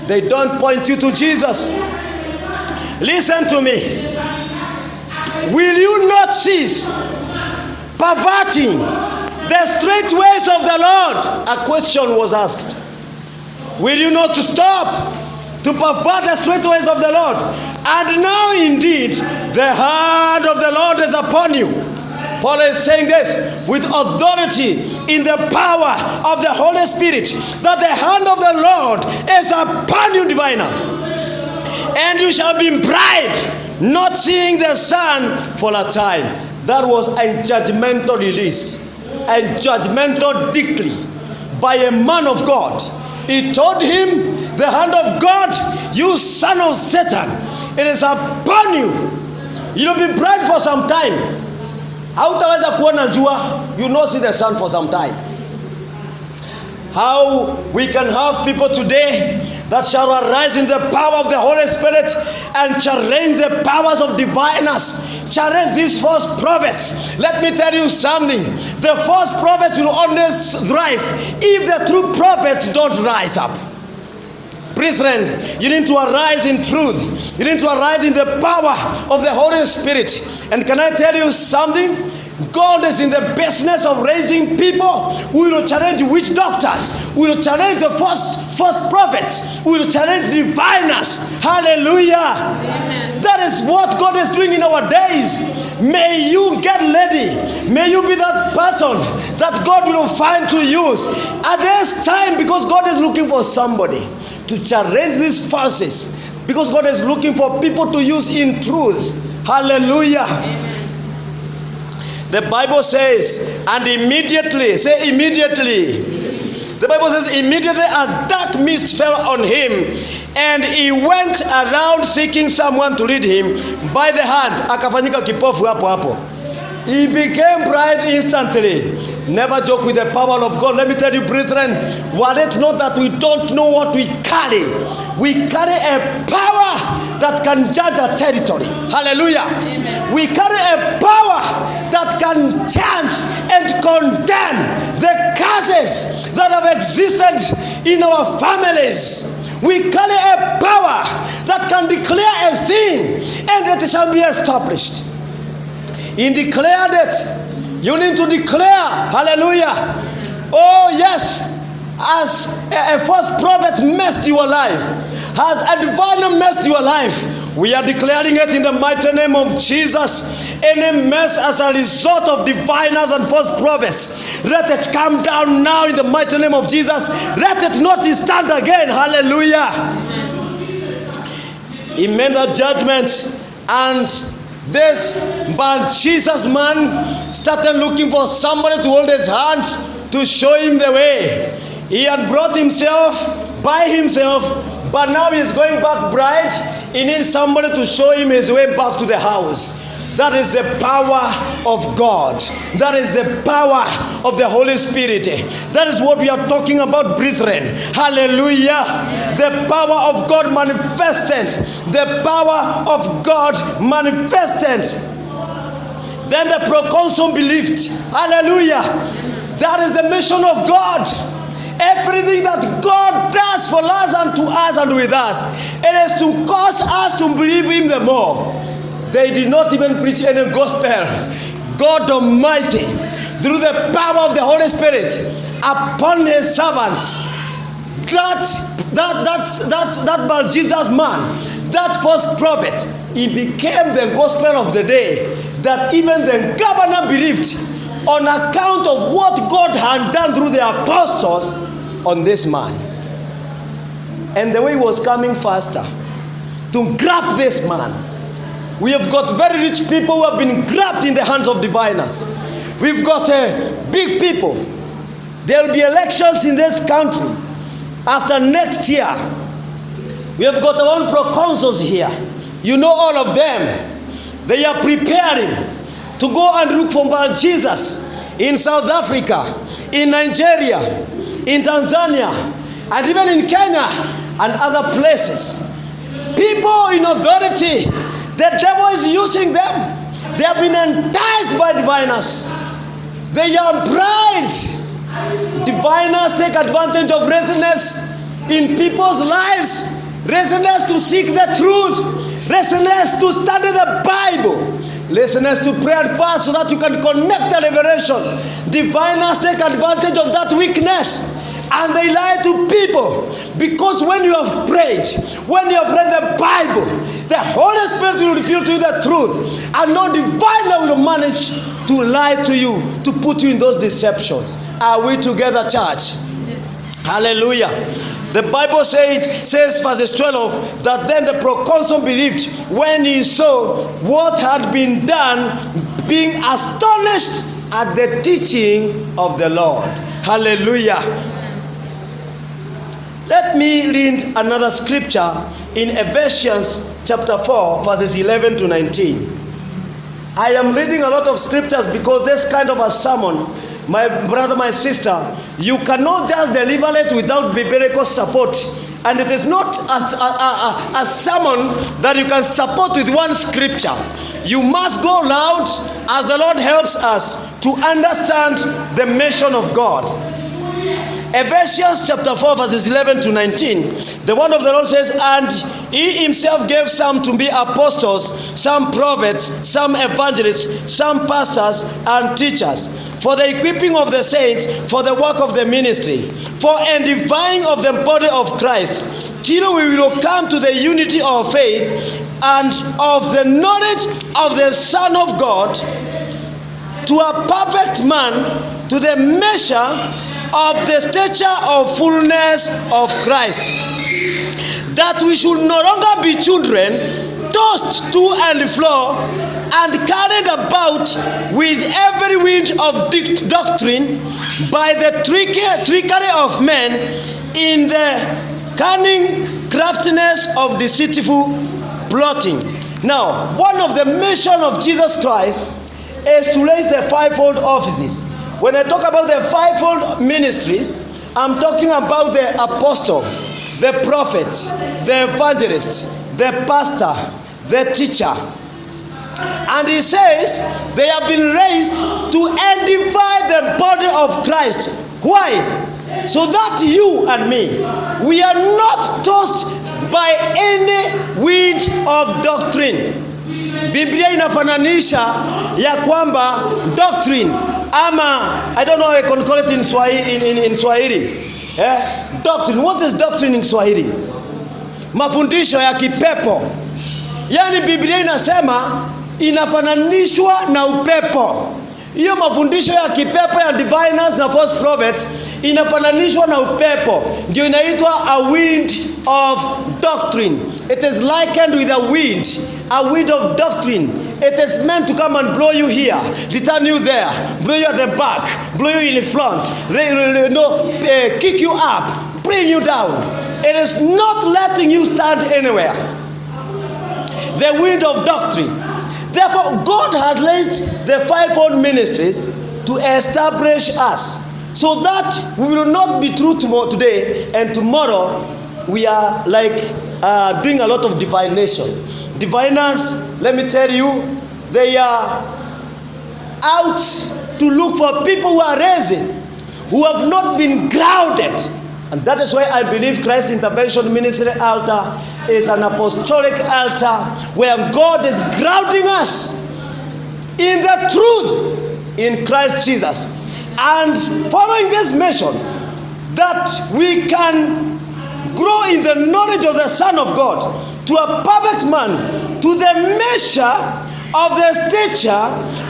They don't point you to Jesus. Listen to me. Will you not cease perverting the straight ways of the Lord? A question was asked. Will you not stop to pervert the straight ways of the Lord? And now indeed the hand of the Lord is upon you. Paul is saying this with authority in the power of the Holy Spirit, that the hand of the Lord is upon you, diviner. And you shall be bride, not seeing the sun for a time. That was a judgmental release, a judgmental decree by a man of God. He told him, the hand of God, you son of Satan, it is upon you. You'll be bride for some time. Hautaweza kuona jua, you not see the sun for some time. How we can have people today that shall arise in the power of the Holy Spirit and challenge the powers of diviners, challenge these false prophets. Let me tell you something. The false prophets will only thrive if the true prophets don't rise up. Brethren, you need to arise in truth. You need to arise in the power of the Holy Spirit. And can I tell you something? God is in the business of raising people who will challenge witch doctors, who will challenge the false prophets, who will challenge diviners. Hallelujah. Amen. That is what God is doing in our days. May you get ready. May you be that person that God will find to use at this time, because God is looking for somebody to challenge these forces, because God is looking for people to use in truth. Hallelujah. Amen. The Bible says, and immediately, say immediately. The Bible says, immediately a dark mist fell on him, and he went around seeking someone to lead him by the hand. Akafanyika kipofu hapo hapo. He became bright instantly. Never joke with the power of God. Let me tell you, brethren, were it not that we don't know what we carry carry a power that can judge a territory. Hallelujah. Amen. We carry a power that can judge and condemn the curses that have existed in our families. We carry a power that can declare a thing and that it shall be established. He declared it. You need to declare. Hallelujah. Oh yes. As a false prophet messed your life, as a diviner messed your life, we are declaring it in the mighty name of Jesus. Any mess as a result of diviners and false prophets, let it come down now in the mighty name of Jesus. Let it not stand again. Hallelujah. He made a judgment, and this Jesus man started looking for somebody to hold his hand to show him the way. He had brought himself by himself, but now he's going back bride. He needs somebody to show him his way back to the house. That is the power of God. That is the power of the Holy Spirit. That is what we are talking about, brethren. Hallelujah. The power of God manifested. The power of God manifested. Then the proconsul believed. Hallelujah. That is the mission of God. Everything that God does for us and to us and with us, it is to cause us to believe Him the more. They did not even preach any gospel. God Almighty, through the power of the Holy Spirit, upon His servants, that Jesus man that false prophet, he became the gospel of the day that even the governor believed on account of what God had done through the apostles on this man. And the way he was coming faster to grab this man. We have got very rich people who have been grabbed in the hands of diviners. We've got big people. There will be elections in this country after next year. We have got our own proconsuls here. You know all of them. They are preparing to go and look for Jesus in South Africa, in Nigeria, in Tanzania, and even in Kenya and other places. People in authority, the devil is using them. They have been enticed by diviners. They are pride. Diviners take advantage of resonance in people's lives. Resonance to seek the truth. Resonance to study the Bible. Resonance to pray and fast so that you can connect the revelation. Diviners take advantage of that weakness. And they lie to people, because when you have prayed, when you have read the Bible, the Holy Spirit will reveal to you the truth, and no diviner will manage to lie to you, to put you in those deceptions. Are we together, church? Yes. Hallelujah. The Bible says verses 12, that then the proconsul believed when he saw what had been done, being astonished at the teaching of the Lord. Hallelujah. Let me read another scripture in Ephesians chapter 4, verses 11 to 19. I am reading a lot of scriptures because this kind of a sermon, my brother, my sister, you cannot just deliver it without biblical support. And it is not a sermon that you can support with one scripture. You must go loud as the Lord helps us to understand the mission of God. Ephesians chapter 4, verses 11 to 19. The word of the Lord says, and he himself gave some to be apostles, some prophets, some evangelists, some pastors and teachers, for the equipping of the saints, for the work of the ministry, for edifying of the body of Christ, till we will come to the unity of faith and of the knowledge of the Son of God, to a perfect man, to the measure of the stature of fullness of Christ, that we should no longer be children, tossed to and fro, and carried about with every wind of doctrine, by the trickery of men, in the cunning craftiness of deceitful plotting. Now, one of the mission of Jesus Christ is to raise the fivefold offices. When I talk about the fivefold ministries, I'm talking about the apostle, the prophet, the evangelist, the pastor, the teacher. And he says they have been raised to edify the body of Christ. Why? So that you and me, we are not tossed by any wind of doctrine. Biblia inafananisha ya kwamba doctrine ama, I don't know how I can call it in Swahili. Doctrine. What is doctrine in Swahili? Mafundisho ya kipepo. Yani Biblia inasema inafananishwa na upepo. Hiyo mafundisho ya kipepo ya diviners na false prophets inafananishwa na upepo. Ndio inaitwa a wind of doctrine. It is likened with a wind of doctrine. It is meant to come and blow you here, return you there, blow you at the back, blow you in the front, kick you up, bring you down. It is not letting you stand anywhere. The wind of doctrine. Therefore, God has raised the fivefold ministries to establish us, so that we will not be true today and tomorrow we are like doing a lot of divination. Diviners, let me tell you, they are out to look for people who are raising, who have not been grounded. And that is why I believe Christ Intervention Ministry Altar is an apostolic altar where God is grounding us in the truth in Christ Jesus. And following this mission, that we can grow in the knowledge of the Son of God, to a perfect man, to the measure of the stature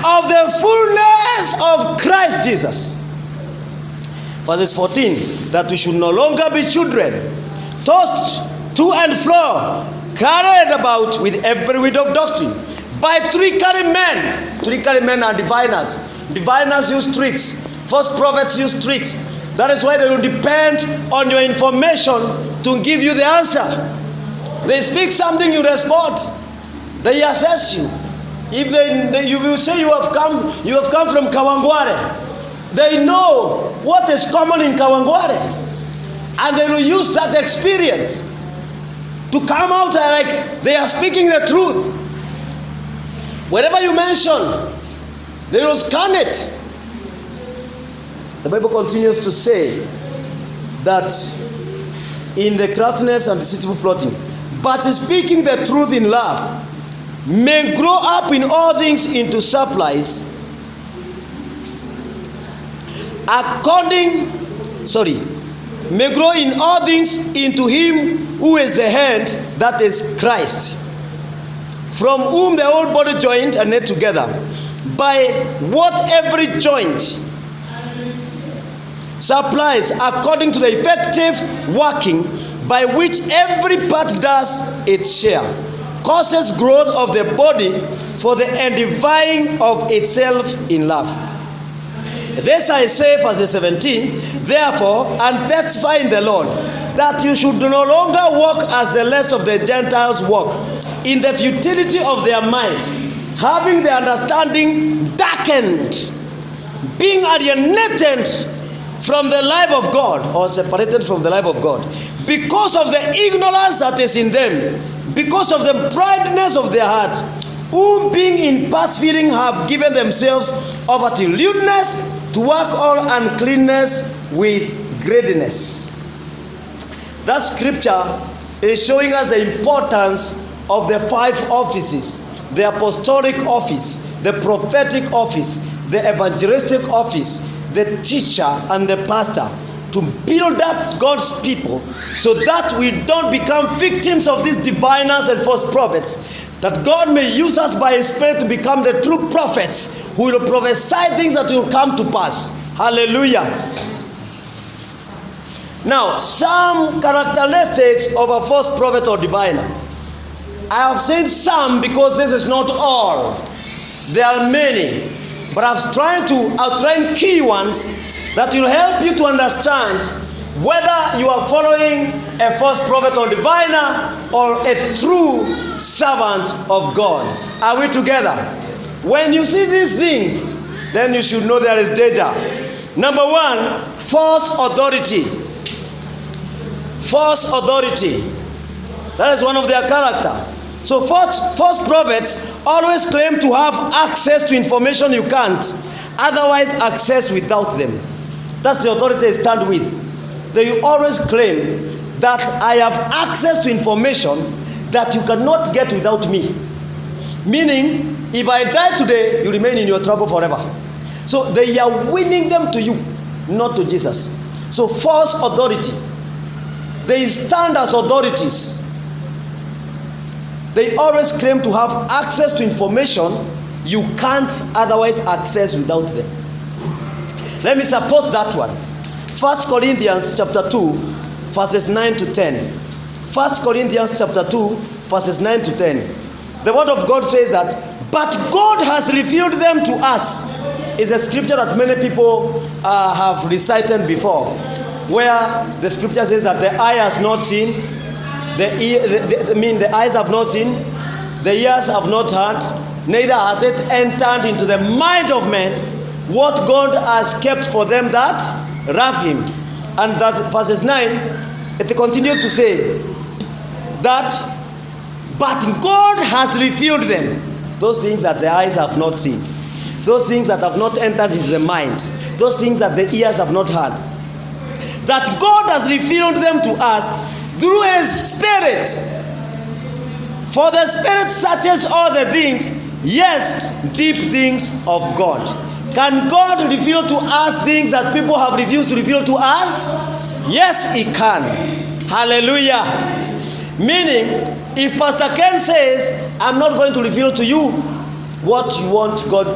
of the fullness of Christ Jesus. Verses 14, that we should no longer be children, tossed to and fro, carried about with every wind of doctrine, by trickery men. Trickery men are diviners. Diviners use tricks. False prophets use tricks. That is why they will depend on your information to give you the answer. They speak something, you respond. They assess you. If you will say you have come from Kawangware, they know what is common in Kawangware, and they will use that experience to come out like they are speaking the truth. Wherever you mention, they will scan it. The Bible continues to say that in the craftiness and deceitful plotting, but speaking the truth in love, may grow up in all things into supplies, may grow in all things into him who is the head, that is Christ, from whom the whole body joined and knit together by what every joint supplies, according to the effective working by which every part does its share, causes growth of the body for the edifying of itself in love. This I say, verse 17, therefore, and testify in the Lord, that you should no longer walk as the rest of the Gentiles walk, in the futility of their mind, having the understanding darkened, being alienated from the life of God, or separated from the life of God, because of the ignorance that is in them, because of the proudness of their heart, whom being in past feeling have given themselves over to lewdness, to work all uncleanness with greediness. That scripture is showing us the importance of the 5 offices: the apostolic office, the prophetic office, the evangelistic office, the teacher, and the pastor, to build up God's people so that we don't become victims of these diviners and false prophets, that God may use us by His Spirit to become the true prophets who will prophesy things that will come to pass. Hallelujah. Now, some characteristics of a false prophet or diviner. I have said some because this is not all. There are many, but I've tried to outline key ones that will help you to understand whether you are following a false prophet or diviner or a true servant of God. Are we together? When you see these things, then you should know there is danger. Number 1, false authority. False authority. That is one of their character. So false prophets always claim to have access to information you can't otherwise access without them. That's the authority they stand with. They always claim that I have access to information that you cannot get without me. Meaning, if I die today, you remain in your trouble forever. So they are winning them to you, not to Jesus. So false authority. They stand as authorities. They always claim to have access to information you can't otherwise access without them. Let me support that one. 1 Corinthians chapter 2, verses 9 to 10. 1 Corinthians chapter 2, verses 9 to 10. The word of God says that, but God has revealed them to us. Is a scripture that many people have recited before, where the scripture says that the eye has not seen, the eyes have not seen, the ears have not heard, neither has it entered into the mind of man what God has kept for them that love Him. And that verses 9, it continued to say that, but God has revealed them those things that the eyes have not seen, those things that have not entered into the mind, those things that the ears have not heard, that God has revealed them to us through His Spirit. For the Spirit searches all the things, yes, deep things of God. Can God reveal to us things that people have refused to reveal to us? Yes, He can. Hallelujah. Meaning, if Pastor Ken says, I'm not going to reveal to you what you want God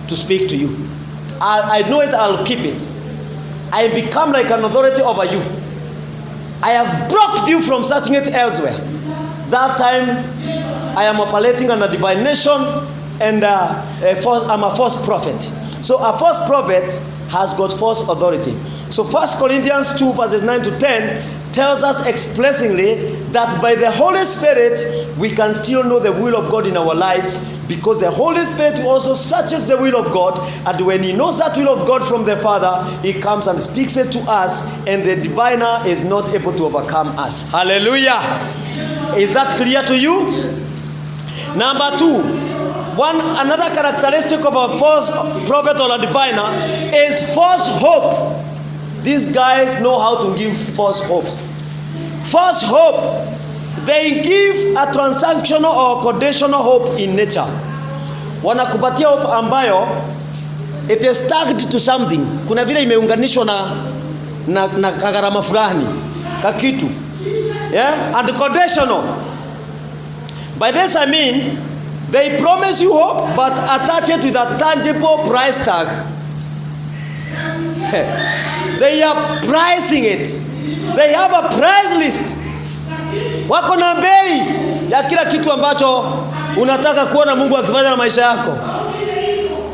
to speak to you, I know it, I'll keep it. I become like an authority over you. I have blocked you from searching it elsewhere. That time, I am operating under divination, and I'm a false prophet. So a false prophet has got false authority. So 1 Corinthians 2 verses 9 to 10 tells us expressly that by the Holy Spirit we can still know the will of God in our lives, because the Holy Spirit also searches the will of God, and when he knows that will of God from the Father, he comes and speaks it to us, and the diviner is not able to overcome us. Hallelujah. Is that clear to you? Number 2, another characteristic of a false prophet or a diviner is false hope. These guys know how to give false hopes. False hope. They give a transactional or conditional hope in nature. Wanakupatia hope ambayo it is tagged to something. Kuna vile imeunganishwa na kagarama fulani, kakitu. Yeah? And conditional. By this I mean, they promise you hope but attach it with a tangible price tag. They are pricing it. They have a price list. Wako na bei ya kila kitu ambacho unataka kuona Mungu akifanya na maisha yako.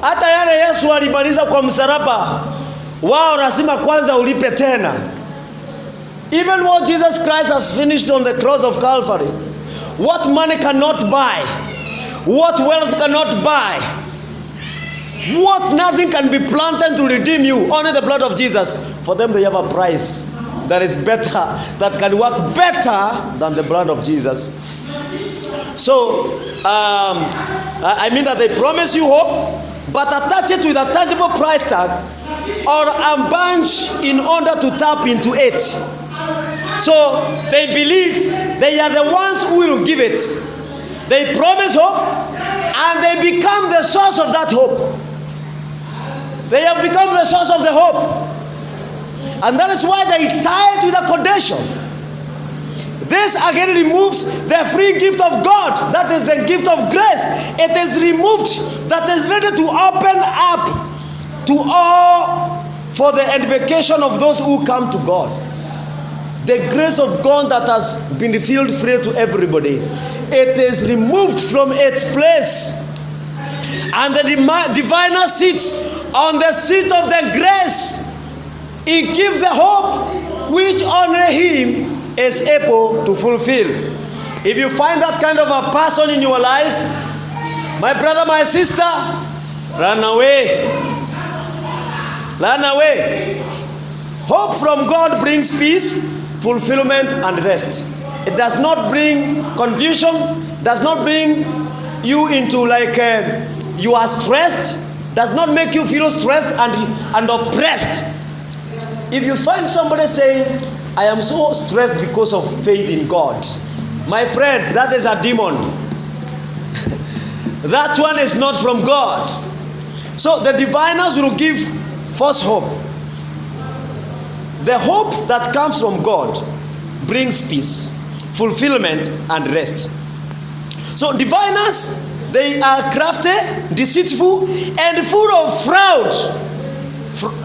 Hata yale Yesu alimaliza kwa msalaba, wao lazima kwanza ulipe tena. Even what Jesus Christ has finished on the cross of Calvary, what money cannot buy, what wealth cannot buy, what nothing can be planted to redeem you, only the blood of Jesus. For them they have a price that is better, that can work better than the blood of Jesus. So I mean that they promise you hope but attach it with a tangible price tag or a bunch in order to tap into it. So they believe they are the ones who will give it. They promise hope and they become the source of that hope. They have become the source of the hope. And that is why they tie it with a condition. This again removes the free gift of God. That is the gift of grace. It is removed, that is ready to open up to all for the edification of those who come to God. The grace of God that has been revealed free to everybody, it is removed from its place. And the diviner sits on the seat of the grace. He gives the hope which only him is able to fulfill. If you find that kind of a person in your life, my brother, my sister, run away. Run away. Hope from God brings peace, fulfillment, and rest. It does not bring confusion, does not bring you into like you are stressed, does not make you feel stressed and oppressed. If you find somebody saying, I am so stressed because of faith in God, my friend, that is a demon. That one is not from God. So the diviners will give false hope. The hope that comes from God brings peace, fulfillment, and rest. So diviners, they are crafty, deceitful, and full of fraud,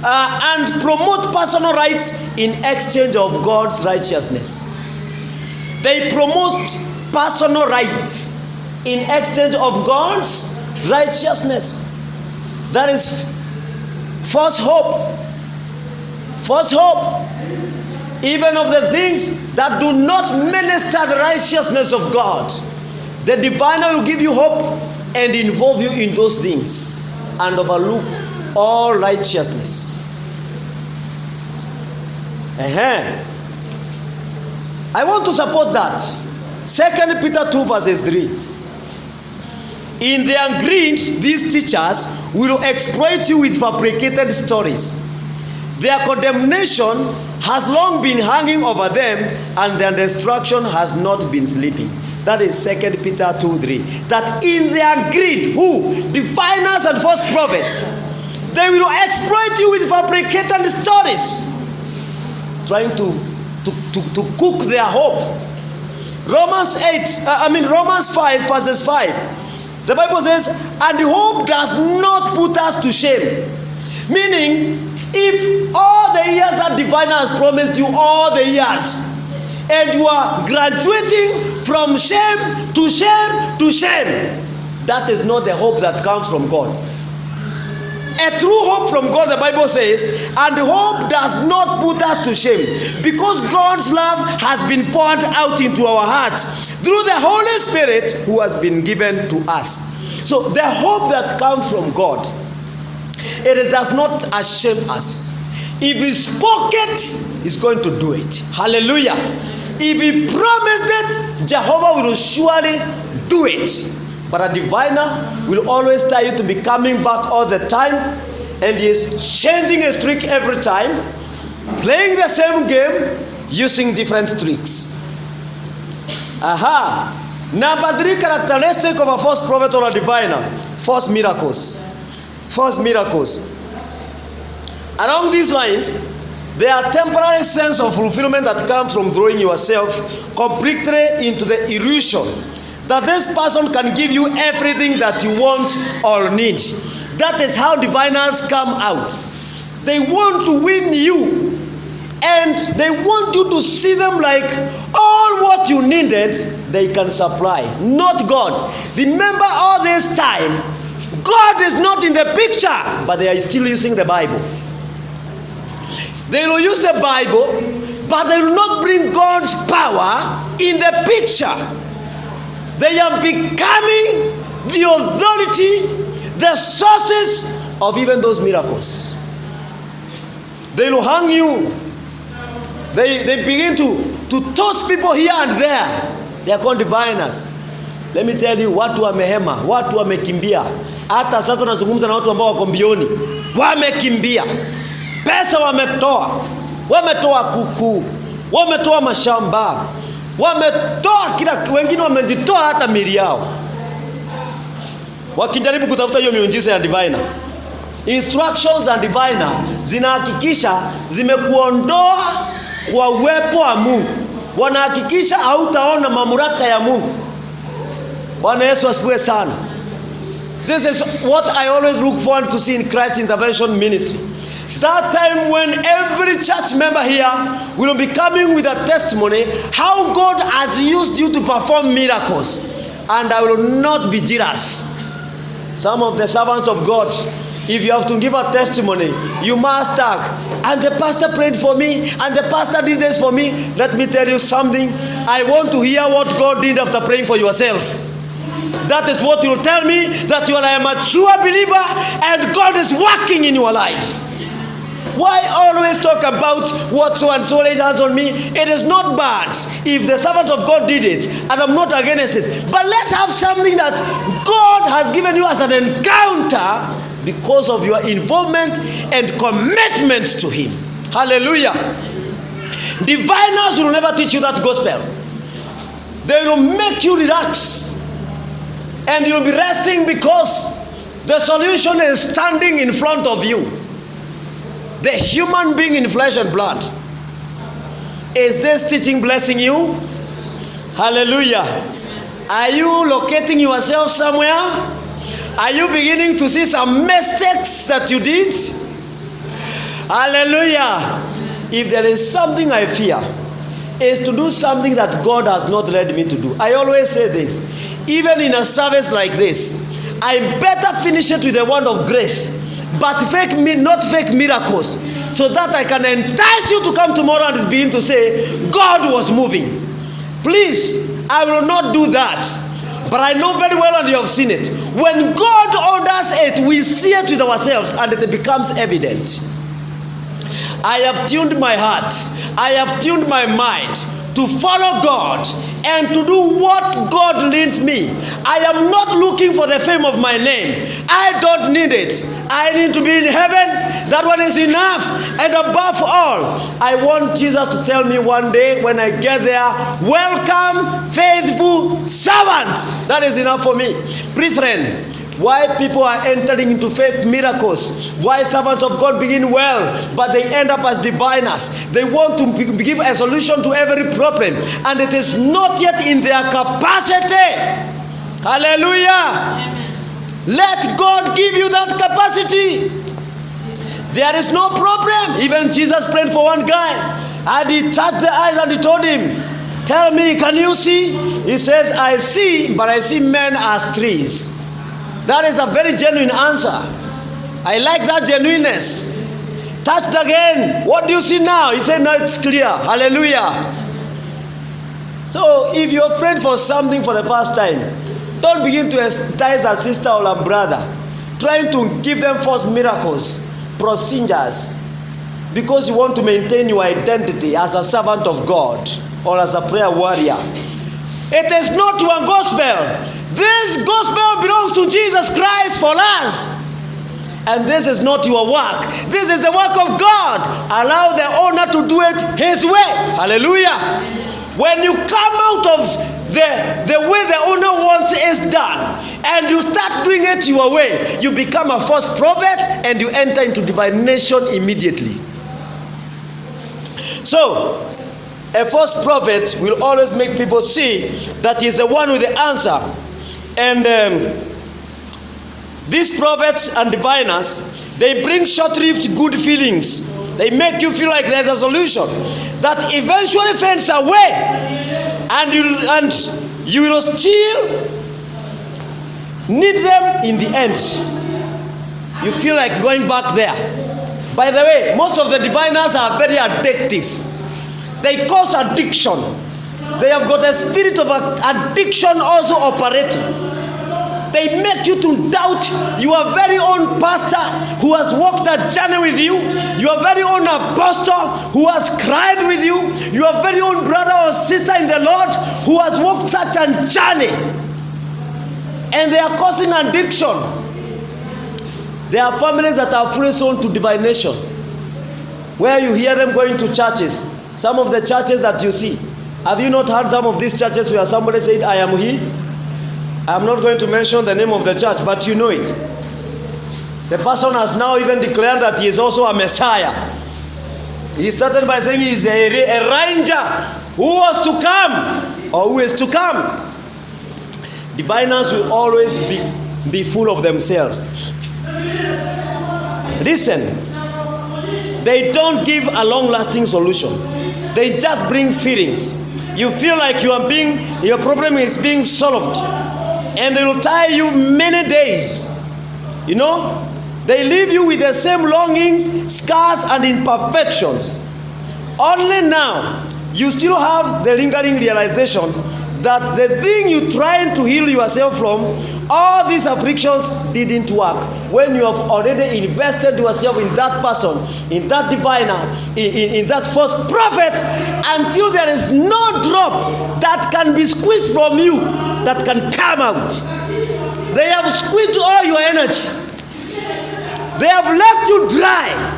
and promote personal rights in exchange of God's righteousness. They promote personal rights in exchange of God's righteousness. That is false hope. False hope. Even of the things that do not minister the righteousness of God. The diviner will give you hope and involve you in those things and overlook all righteousness. I want to support that. 2 Peter 2 verses 3. In their greed, these teachers will exploit you with fabricated stories. Their condemnation has long been hanging over them, and their destruction has not been sleeping. That is 2 Peter 2:3. That in their greed, who? Diviners and false prophets, they will exploit you with fabricated stories, trying to to cook their hope. Romans 5 verses 5. The Bible says, and hope does not put us to shame. Meaning, if all the years that diviner has promised you, all the years, and you are graduating from shame to shame to shame, that is not the hope that comes from God. A true hope from God, the Bible says, and hope does not put us to shame, because God's love has been poured out into our hearts through the Holy Spirit who has been given to us. So the hope that comes from God, it does not shame us. If He spoke it, He's going to do it. Hallelujah. If He promised it, Jehovah will surely do it. But a diviner will always tell you to be coming back all the time, and he is changing a trick every time, playing the same game, using different tricks. Number 3 characteristic of a false prophet or a diviner: false miracles. False miracles. Along these lines, there are temporary sense of fulfillment that comes from throwing yourself completely into the illusion that this person can give you everything that you want or need. That is how diviners come out. They want to win you, and they want you to see them like all what you needed they can supply, not God. Remember, all this time God is not in the picture, but they are still using the Bible. They will use the Bible, but they will not bring God's power in the picture. They are becoming the authority, the sources of even those miracles. They will hang you. They begin to toss people here and there. They are called diviners. Let me tell you, watu wamehema, watu wamekimbia. Hata sasa nazungumza na watu ambao wako mbioni. Wamekimbia. Pesa wametoa. Wametoa kuku. Wametoa mashamba. Wametoa kila, wengine wamejitoa hata mili yao, wakijaribu kutafuta hiyo miujiza ya diviner. Instructions za diviner zinahakikisha zimekuondoa kwa uwepo wa Mungu. Wanahakikisha hautaona mamlaka ya Mungu. Bwana Yesu asifiwe sana. This is what I always look forward to see in Christ Intervention Ministry. That time when every church member here will be coming with a testimony how God has used you to perform miracles, and I will not be jealous. Some of the servants of God, if you have to give a testimony, you must talk. And the pastor prayed for me, and the pastor did this for me. Let me tell you something. I want to hear what God did after praying for yourself. That is what will tell me that you are a mature believer and God is working in your life. Why always talk about what so and so has on me? It is not bad if the servant of God did it, and I'm not against it. But let's have something that God has given you as an encounter because of your involvement and commitment to Him. Hallelujah. Diviners will never teach you that gospel. They will make you relax, and you'll be resting because the solution is standing in front of you. The human being in flesh and blood. Is this teaching blessing you? Hallelujah. Are you locating yourself somewhere? Are you beginning to see some mistakes that you did? Hallelujah. If there is something I fear, is to do something that God has not led me to do. I always say this. Even in a service like this, I better finish it with a word of grace, but not fake miracles, so that I can entice you to come tomorrow and begin to say, God was moving. Please, I will not do that. But I know very well, and you have seen it. When God orders it, we see it with ourselves, and it becomes evident. I have tuned my heart, I have tuned my mind to follow God and to do what God leads me. I am not looking for the fame of my name. I don't need it. I need to be in heaven. That one is enough. And above all, I want Jesus to tell me one day when I get there, welcome, faithful servants. That is enough for me. Brethren, why people are entering into faith miracles, why servants of God begin well, but they end up as diviners. They want to give a solution to every problem, and it is not yet in their capacity. Hallelujah. Amen. Let God give you that capacity. There is no problem. Even Jesus prayed for one guy, and he touched the eyes and he told him, tell me, can you see? He says, I see, but I see men as trees. That is a very genuine answer. I like that genuineness. Touched again. What do you see now? He said, no, it's clear. Hallelujah. So if you have prayed for something for the first time, don't begin to entice a sister or a brother, trying to give them false miracles, procedures, because you want to maintain your identity as a servant of God or as a prayer warrior. It is not your gospel. This gospel belongs to Jesus Christ for us. And this is not your work. This is the work of God. Allow the owner to do it his way. Hallelujah. When you come out of the way the owner wants it done, and you start doing it your way, you become a false prophet and you enter into divination immediately. So, a false prophet will always make people see that he's the one with the answer. And these prophets and diviners, they bring short-lived good feelings. They make you feel like there's a solution that eventually fades away, and you will still need them in the end. You feel like going back there. By the way, most of the diviners are very addictive. They cause addiction. They have got a spirit of addiction also operating. They make you to doubt your very own pastor who has walked that journey with you, your very own apostle who has cried with you, your very own brother or sister in the Lord who has walked such a journey. And they are causing addiction. There are families that are fully sold to divination, where you hear them going to churches. Some of the churches that you see, have you not heard some of these churches where somebody said, I am he? I'm not going to mention the name of the church, but you know it. The person has now even declared that he is also a Messiah. He started by saying he is a ranger who was to come, or who is to come. Diviners will always be full of themselves. Listen, they don't give a long-lasting solution. They just bring feelings. You feel like your problem is being solved, and they will tire you many days. You know, they leave you with the same longings, scars, and imperfections. Only now you still have the lingering realization that the thing you're trying to heal yourself from, all these afflictions didn't work. When you have already invested yourself in that person, in that diviner, in that false prophet, until there is no drop that can be squeezed from you that can come out. They have squeezed all your energy. They have left you dry.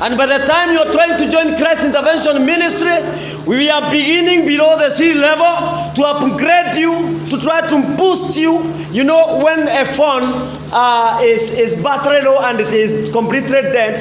And by the time you're trying to join Christ Intervention Ministry, we are beginning below the sea level to upgrade you, to try to boost you. You know, when a phone is battery low and it is completely dead,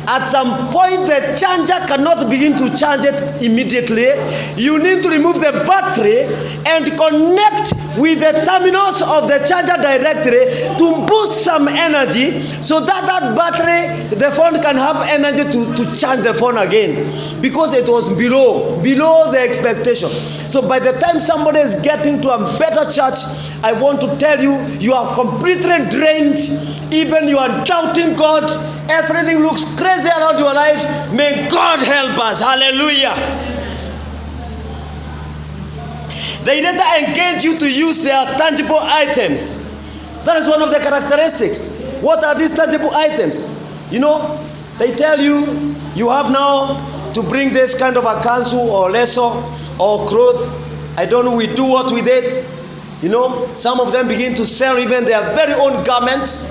at some point the charger cannot begin to charge it immediately. You need to remove the battery and connect with the terminals of the charger directly to boost some energy, so that battery, the phone can have energy to charge the phone again, because it was below the expectation. So by the time somebody is getting to a better church, I want to tell you, you are completely drained. Even you are doubting God. Everything looks crazy around your life. May God help us. Hallelujah. They later engage you to use their tangible items. That is one of the characteristics. What are these tangible items? You know, they tell you, you have now to bring this kind of a counsel or lesson or cloth. I don't know, we do what with it. You know, some of them begin to sell even their very own garments.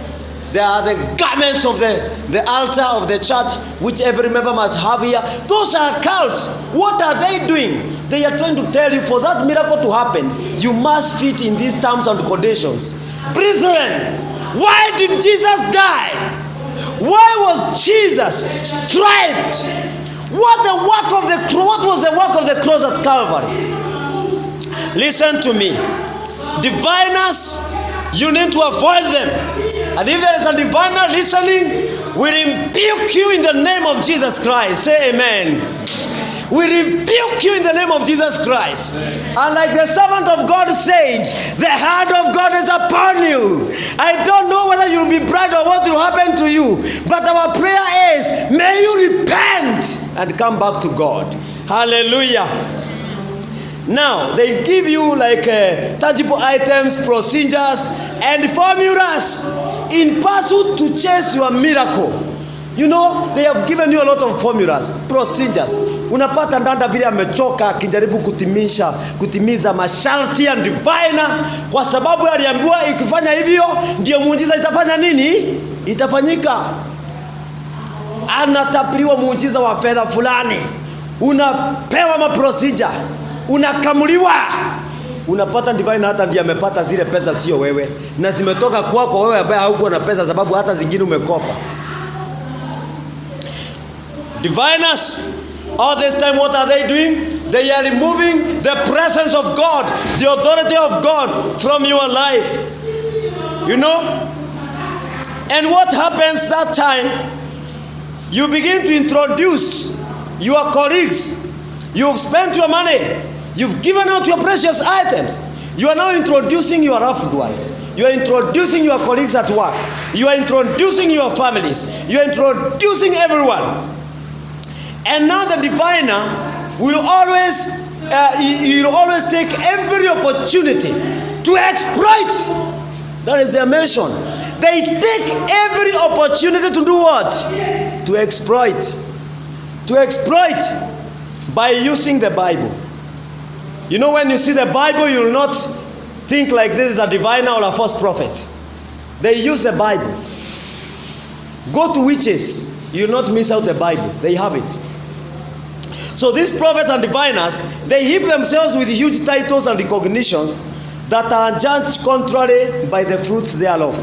They are the garments of the altar of the church, which every member must have here. Those are cults. What are they doing? They are trying to tell you, for that miracle to happen, you must fit in these terms and conditions. Brethren, why did Jesus die? Why was Jesus striped? What was the work of the cross at Calvary? Listen to me. Diviners, you need to avoid them. And if there is a diviner listening, we rebuke you in the name of Jesus Christ. Say amen. We rebuke you in the name of Jesus Christ. And like the servant of God said, the hand of God is upon you. I don't know whether you'll be bright or what will happen to you, but our prayer is, may you repent and come back to God. Hallelujah. Now, they give you like tangible items, procedures, and formulas in pursuit to chase your miracle. You know, they have given you a lot of formulas, procedures. Unapata ndanda vile amechoka akijaribu kutimiza masharti ya diviner, kwa sababu aliambiwa ikifanya hivyo ndio muujiza itafanya nini? Itafanyika. Anatapiliwa muujiza wa fedha fulani. Unapewa maprocedure. Unakamuliwa. Unapata diviner hata ndiye amepata zile pesa, sio wewe. Na zimetoka kwako wewe ambaye haukuwa na pesa, sababu hata zingine umekopa. Diviners, all this time, what are they doing? They are removing the presence of God, the authority of God from your life. You know? And what happens that time? You begin to introduce your colleagues. You've spent your money. You've given out your precious items. You are now introducing your loved ones. You are introducing your colleagues at work. You are introducing your families. You are introducing everyone. And now the diviner will always take every opportunity to exploit. That is their mission. They take every opportunity to do what? To exploit. To exploit by using the Bible. You know, when you see the Bible, you will not think like this is a diviner or a false prophet. They use the Bible. Go to witches. You will not miss out the Bible. They have it. So these prophets and diviners, they heap themselves with huge titles and recognitions that are judged contrary by the fruits thereof.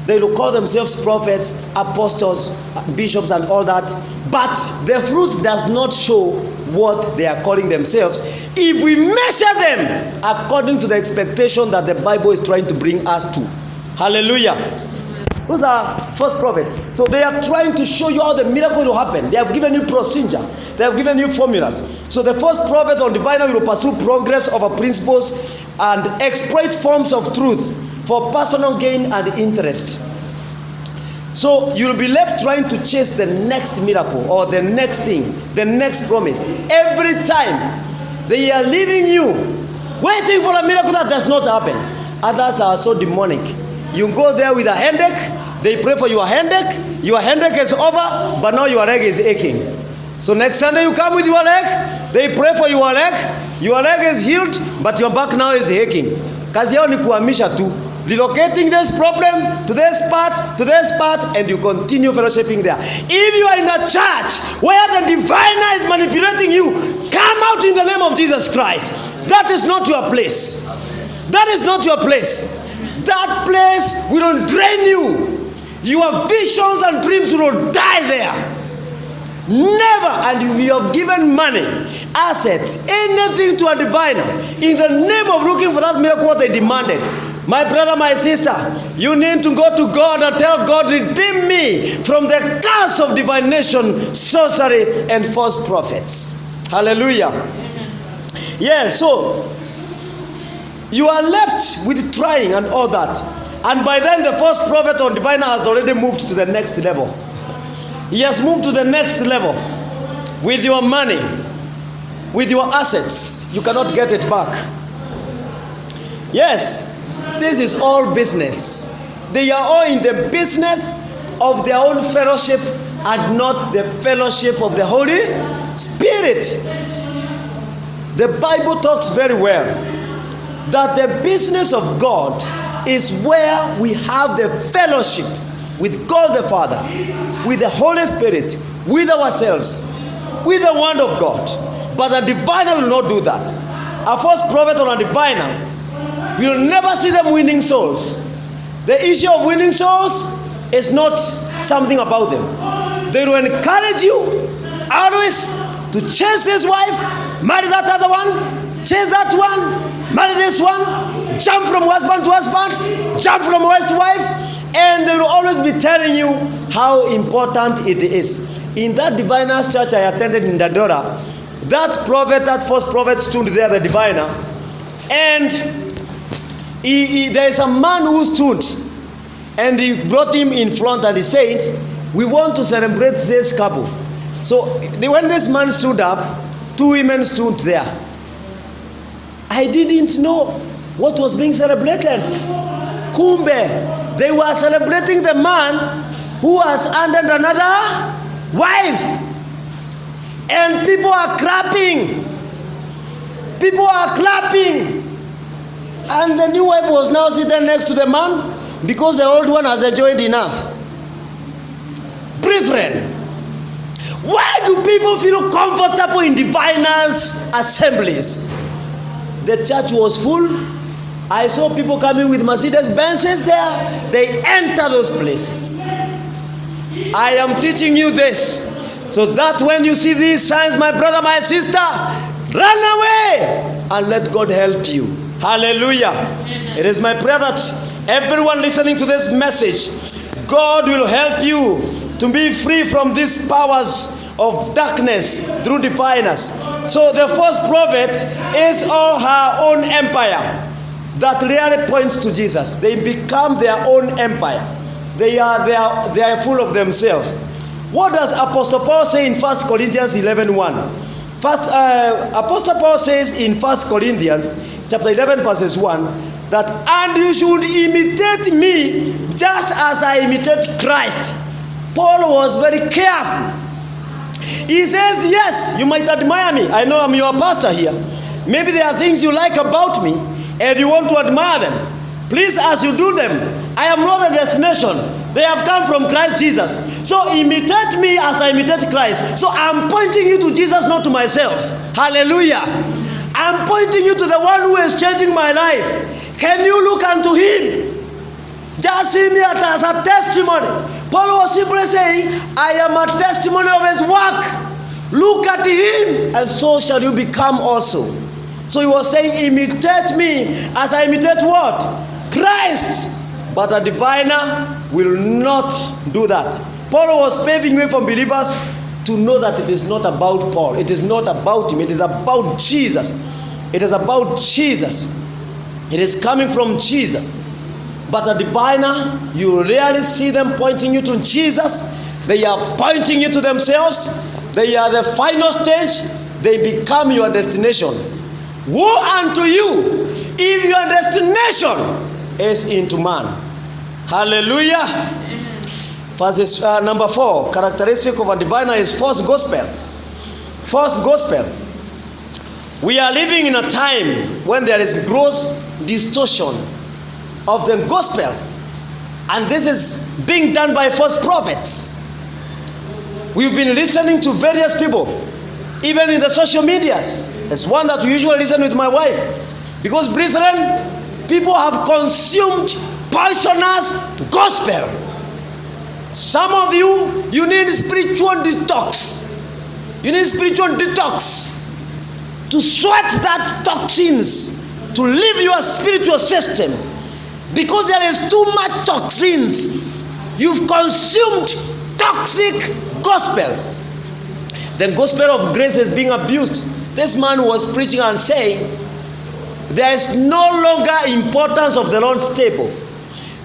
They will call themselves prophets, apostles, bishops, and all that. But the fruits does not show what they are calling themselves if we measure them according to the expectation that the Bible is trying to bring us to. Hallelujah. Those are false prophets. So they are trying to show you how the miracle will happen. They have given you procedure. They have given you formulas. So the false prophets or diviner will pursue progress over principles and exploit forms of truth for personal gain and interest. So you'll be left trying to chase the next miracle or the next thing, the next promise. Every time they are leaving you, waiting for a miracle that does not happen. Others are so demonic. You go there with a headache, they pray for your headache is over, but now your leg is aching. So next Sunday you come with your leg, they pray for your leg is healed, but your back now is aching. Kazi yao ni kuhamisha tu, relocating this problem to this part, and you continue fellowshipping there. If you are in a church where the diviner is manipulating you, come out in the name of Jesus Christ. That is not your place. That is not your place. That place will drain you. Your visions and dreams will die there. Never. And if you have given money, assets, anything to a diviner in the name of looking for that miracle what they demanded, my brother, my sister, you need to go to God and tell God, redeem me from the curse of divination, sorcery, and false prophets. Hallelujah. Yes, so you are left with trying and all that. And by then the false prophet or diviner has already moved to the next level. He has moved to the next level. With your money, with your assets, you cannot get it back. Yes, this is all business. They are all in the business of their own fellowship and not the fellowship of the Holy Spirit. The Bible talks very well that the business of God is where we have the fellowship with God the Father, with the Holy Spirit, with ourselves, with the Word of God. But a diviner will not do that. A false prophet or a diviner will never see them winning souls. The issue of winning souls is not something about them. They will encourage you always to chase this wife, marry that other one, chase that one, marry this one, jump from husband to husband, jump from wife to wife, and they will always be telling you how important it is. In that diviner's church I attended in Dandora, that prophet, that false prophet stood there, the diviner, and there is a man who stood, and he brought him in front and he said, we want to celebrate this couple. So when this man stood up, two women stood there. I didn't know what was being celebrated. Kumbe, they were celebrating the man who has ended another wife. And people are clapping. People are clapping. And the new wife was now sitting next to the man because the old one has enjoyed enough. Brethren, why do people feel comfortable in diviners' assemblies? The church was full. I saw people coming with Mercedes Benzes there. They enter those places. I am teaching you this so that when you see these signs, my brother, my sister, run away and let God help you. Hallelujah. It is my prayer that everyone listening to this message, God will help you to be free from these powers of darkness through diviners. So the false prophet is all her own empire that really points to Jesus. They become their own empire. They are full of themselves. What does Apostle Paul say in 1 Corinthians 11:1? Apostle Paul says in 1 Corinthians chapter 11 verses 1 that, and you should imitate me just as I imitate Christ. Paul was very careful. He says, yes, you might admire me. I know I'm your pastor here. Maybe there are things you like about me and you want to admire them. Please, as you do them, I am not the destination. They have come from Christ Jesus. So imitate me as I imitate Christ. So I'm pointing you to Jesus, not to myself. Hallelujah. I'm pointing you to the one who is changing my life. Can you look unto him? Just see me as a testimony. Paul was simply saying, I am a testimony of his work. Look at him, and so shall you become also. So he was saying, imitate me as I imitate what? Christ. But a diviner will not do that. Paul was paving way for believers to know that it is not about Paul. It is not about him. It is about Jesus. It is about Jesus. It is coming from Jesus. But a diviner, you rarely see them pointing you to Jesus. They are pointing you to themselves. They are the final stage. They become your destination. Woe unto you if your destination is into man. Hallelujah. Verse number 4. Characteristic of a diviner is false gospel. False gospel. We are living in a time when there is gross distortion of the gospel, and this is being done by false prophets. We've been listening to various people, even in the social medias. It's one that we usually listen with my wife, because brethren, people have consumed poisonous gospel. Some of you need spiritual detox. You need spiritual detox to sweat that toxins, to leave your spiritual system, because there is too much toxins. You've consumed toxic gospel. The gospel of grace is being abused. This man was preaching and saying there is no longer importance of the Lord's table.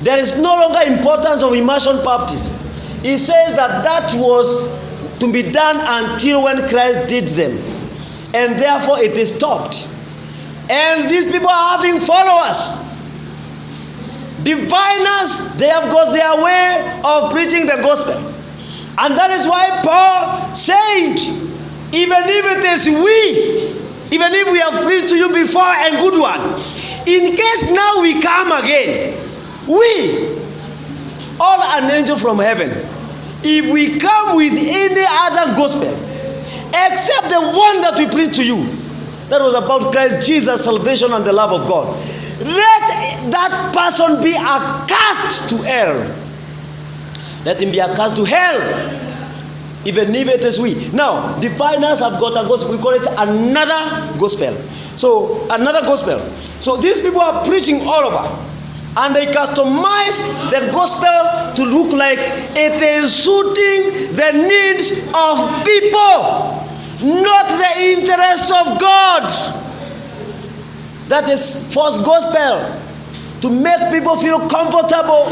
There is no longer importance of immersion baptism. He says that was to be done until when Christ did them, and therefore it is stopped. And these people are having followers. Diviners, they have got their way of preaching the gospel. And that is why Paul said, even if it is even if we have preached to you before a good one, in case now we come again, all an angel from heaven, if we come with any other gospel, except the one that we preach to you. That was about Christ Jesus, salvation and the love of God. Let that person be accursed to hell. Let him be accursed to hell, even if it is we. Now, diviners have got a gospel. We call it another gospel. So, another gospel. So, these people are preaching all over. And they customize the gospel to look like it is suiting the needs of people, not the interests of God. That is false gospel. To make people feel comfortable,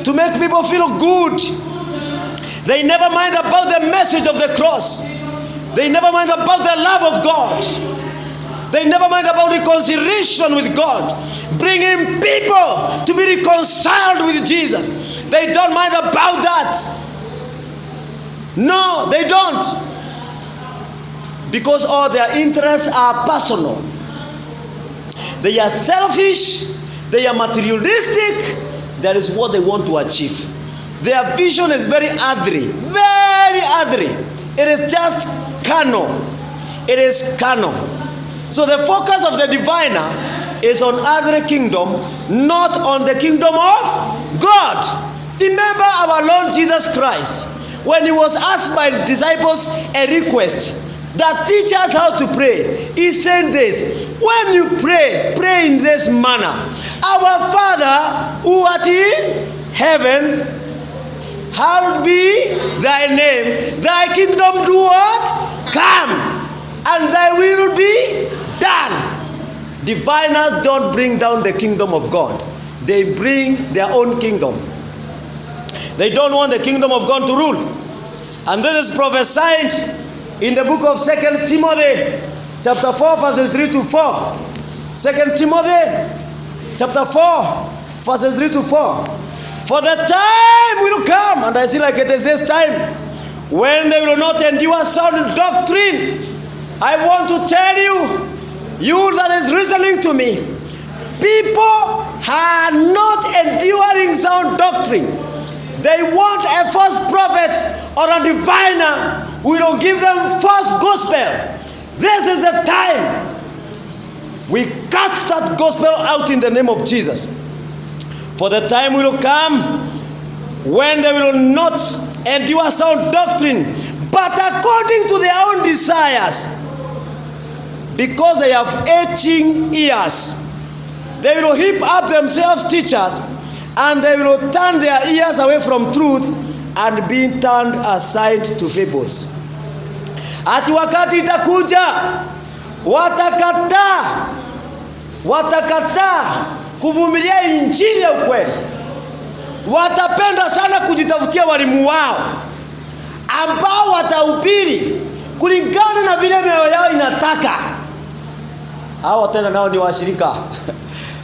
to make people feel good. They never mind about the message of the cross. They never mind about the love of God. They never mind about reconciliation with God, bringing people to be reconciled with Jesus. They don't mind about that. No, they don't. Because all their interests are personal. They are selfish. They are materialistic. That is what they want to achieve. Their vision is very earthly. Very earthly. It is just carnal. It is carnal. So the focus of the diviner is on earthly kingdom, not on the kingdom of God. Remember our Lord Jesus Christ, when he was asked by the disciples a request that teach us how to pray. He said this: when you pray, pray in this manner. Our Father who art in heaven, hallowed be thy name. Thy kingdom do what? Come, and thy will be done. Diviners don't bring down the kingdom of God. They bring their own kingdom. They don't want the kingdom of God to rule. And this is prophesied in the book of 2 Timothy chapter 4 verses 3 to 4. 2 Timothy chapter 4 verses 3 to 4. For the time will come, and I see like it is this time, when they will not endure sound doctrine. I want to tell you, you that is listening to me, people are not enduring sound doctrine. They want a false prophet or a diviner who will give them false gospel. This is the time we cast that gospel out in the name of Jesus. For the time will come when they will not endure sound doctrine, but according to their own desires, because they have itching ears, they will heap up themselves teachers, and they will turn their ears away from truth and be turned aside to fables. Ati wakati itakuja watakataa kuvumilia injili ya ukweli. Watapenda sana kujitafutia walimu wao ambao watahubiri kulingana na vile mioyo yao inataka. Hao tena nao ni washirika.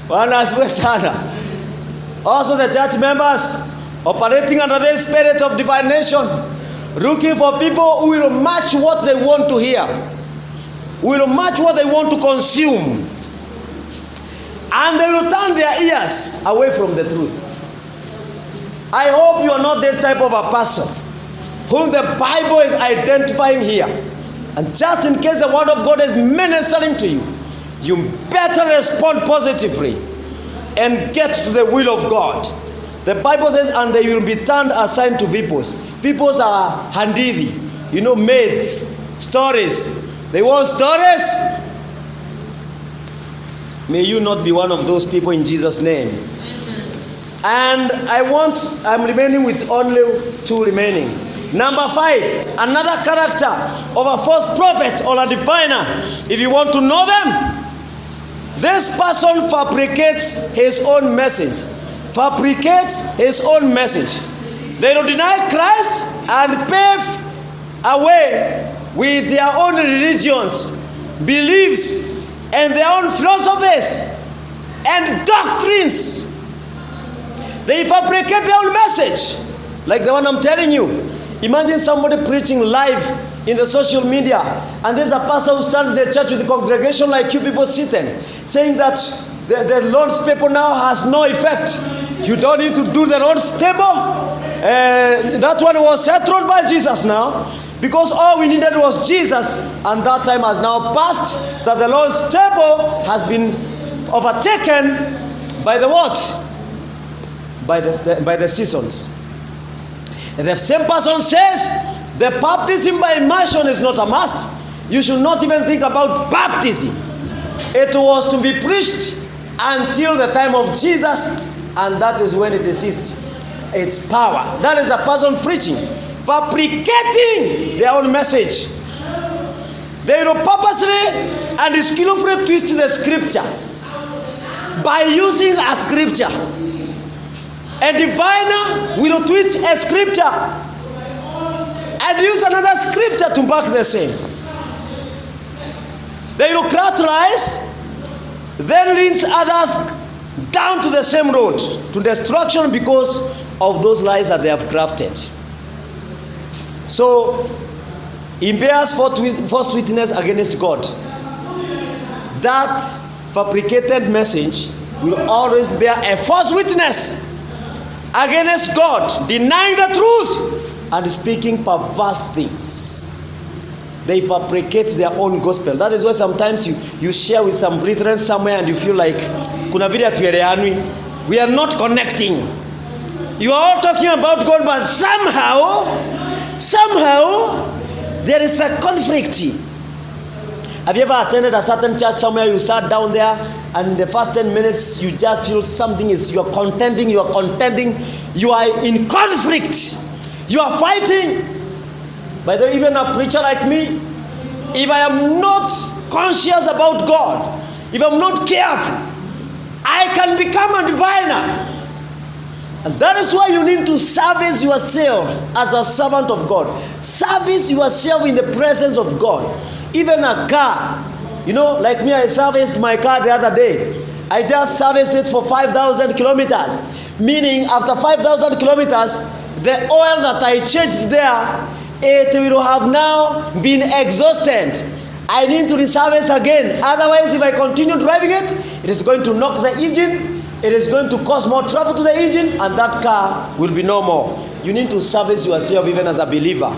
Bwana asifiwe sana. Also the church members operating under the spirit of divination, looking for people who will match what they want to hear, who will match what they want to consume, and they will turn their ears away from the truth. I hope you are not this type of a person whom the Bible is identifying here. And just in case the word of God is ministering to you, you better respond positively and get to the will of God. The Bible says, and they will be turned aside to vipers. Vipers are handithi, myths, stories. They want stories. May you not be one of those people in Jesus' name. And I'm remaining with only 2 remaining. Number 5, another character of a false prophet or a diviner. If you want to know them, this person fabricates his own message. Fabricates his own message. They will deny Christ and pave a way with their own religions, beliefs, and their own philosophies and doctrines. They fabricate their own message, like the one I'm telling you. Imagine somebody preaching live in the social media, and there's a pastor who stands in the church with the congregation like you people sitting, saying that the Lord's Supper now has no effect. You don't need to do the Lord's table. That one was settled by Jesus now. Because all we needed was Jesus, and that time has now passed, that the Lord's table has been overtaken by the what? By the seasons. And the same person says, the baptism by immersion is not a must. You should not even think about baptism. It was to be preached until the time of Jesus, and that is when it ceased its power. That is a person preaching, fabricating their own message. They will purposely and skillfully twist the scripture by using a scripture. A diviner will twist a scripture and use another scripture to back the same. They will craft lies, then leads others down to the same road, to destruction, because of those lies that they have crafted. So, it bears false witness against God. That fabricated message will always bear a false witness against God, denying the truth and speaking perverse things. They fabricate their own gospel. That is why sometimes you share with some brethren somewhere and you feel like kuna vile hatuelewanwi. We are not connecting. You are all talking about God, but somehow there is a conflict. Have you ever attended a certain church somewhere, you sat down there, and in the first 10 minutes you just feel something is, you are contending, you are in conflict, you are fighting. By the way, even a preacher like me, if I am not conscious about God, if I'm not careful, I can become a diviner. And that is why you need to service yourself as a servant of God. Service yourself in the presence of God. Even a car. You know, like me, I serviced my car the other day. I just serviced it for 5,000 kilometers. Meaning, after 5,000 kilometers, the oil that I changed there, it will have now been exhausted. I need to reservice again. Otherwise, if I continue driving it, it is going to knock the engine. It is going to cause more trouble to the engine, and that car will be no more. You need to service yourself even as a believer.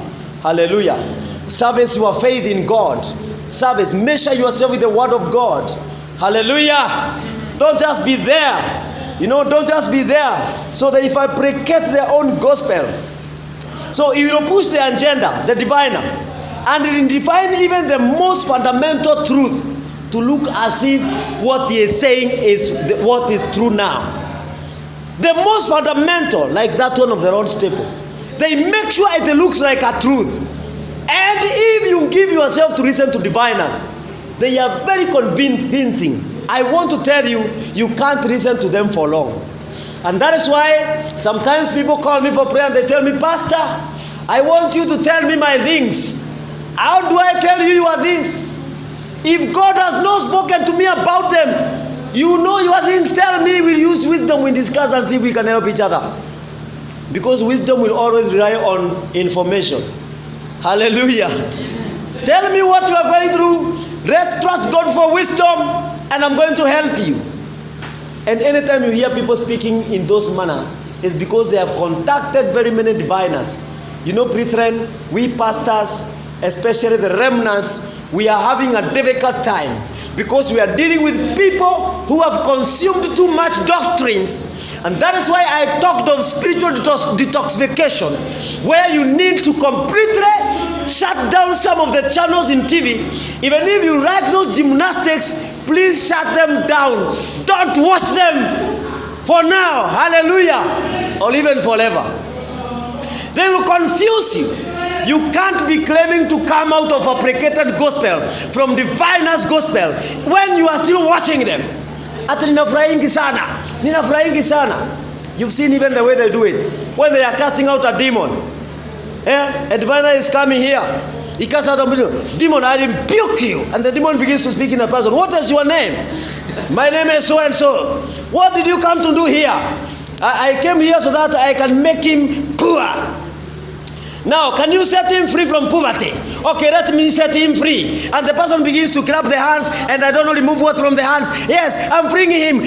Hallelujah. Service your faith in God. Service. Measure yourself with the word of God. Hallelujah. Don't just be there. Don't just be there. So that if I fabricate their own gospel, so he will push the agenda, the diviner, and it will define even the most fundamental truth to look as if what he is saying is what is true now. The most fundamental, like that one of the Lord's table, they make sure it looks like a truth. And if you give yourself to listen to diviners, they are very convincing. I want to tell you, you can't listen to them for long. And that is why sometimes people call me for prayer and they tell me, Pastor, I want you to tell me my things. How do I tell you your things? If God has not spoken to me about them, you know your things, tell me. We'll use wisdom, we discuss and see if we can help each other. Because wisdom will always rely on information. Hallelujah. Tell me what you are going through. Let's trust God for wisdom, and I'm going to help you. And anytime you hear people speaking in those manner, it's because they have contacted very many diviners. Brethren, we pastors, especially the remnants, we are having a difficult time because we are dealing with people who have consumed too much doctrines. And that is why I talked of spiritual detoxification, where you need to completely shut down some of the channels in TV. Even if you like those gymnastics, please shut them down. Don't watch them for now. Hallelujah. Or even forever. They will confuse you. You can't be claiming to come out of a fabricated gospel from diviner's gospel when you are still watching them. Ati ninafurahingi sana. You've seen even the way they do it. When they are casting out a demon. A diviner is coming here. He casts out a demon. I rebuke you. And the demon begins to speak in a person. What is your name? My name is so and so. What did you come to do here? I came here so that I can make him poor. Now, can you set him free from poverty? Okay, let me set him free. And the person begins to clap the hands, and I don't know, remove what from the hands. Yes, I'm freeing him.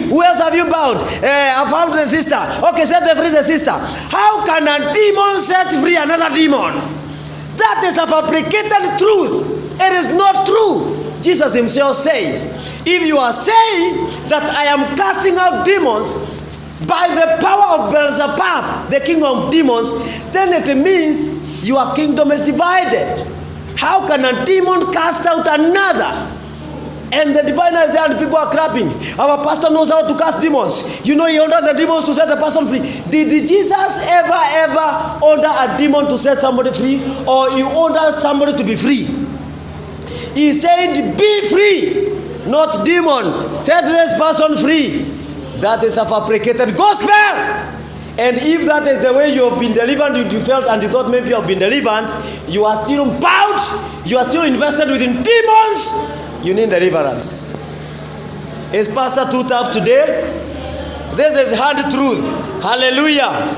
Who else have you bound? I found the sister. Okay, set free the sister. How can a demon set free another demon? That is a fabricated truth. It is not true. Jesus himself said, if you are saying that I am casting out demons by the power of Beelzebub, the king of demons, then it means your kingdom is divided. How can a demon cast out another? And the diviner is there and people are clapping. Our pastor knows how to cast demons. You know, he ordered the demons to set the person free. Did Jesus ever order a demon to set somebody free? Or he ordered somebody to be free? He said, be free, not demon. Set this person free. That is a fabricated gospel. And if that is the way you have been delivered, you felt and you thought maybe you have been delivered, you are still bound, you are still invested within demons, you need deliverance. Is Pastor too tough today? This is hard truth. Hallelujah.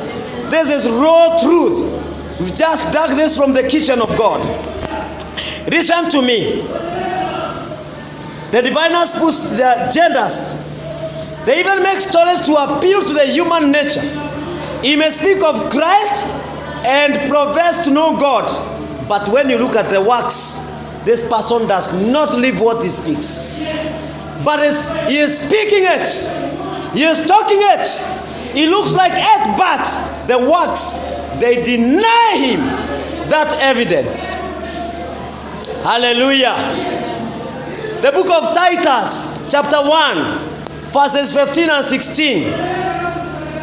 This is raw truth. We've just dug this from the kitchen of God. Listen to me. The diviners push their genders. They even make stories to appeal to the human nature. He may speak of Christ and profess to know God, but when you look at the works, this person does not live what he speaks. But he is speaking it. He is talking it. He looks like it, but the works, they deny him that evidence. Hallelujah. The book of Titus, chapter 1, verses 15 and 16.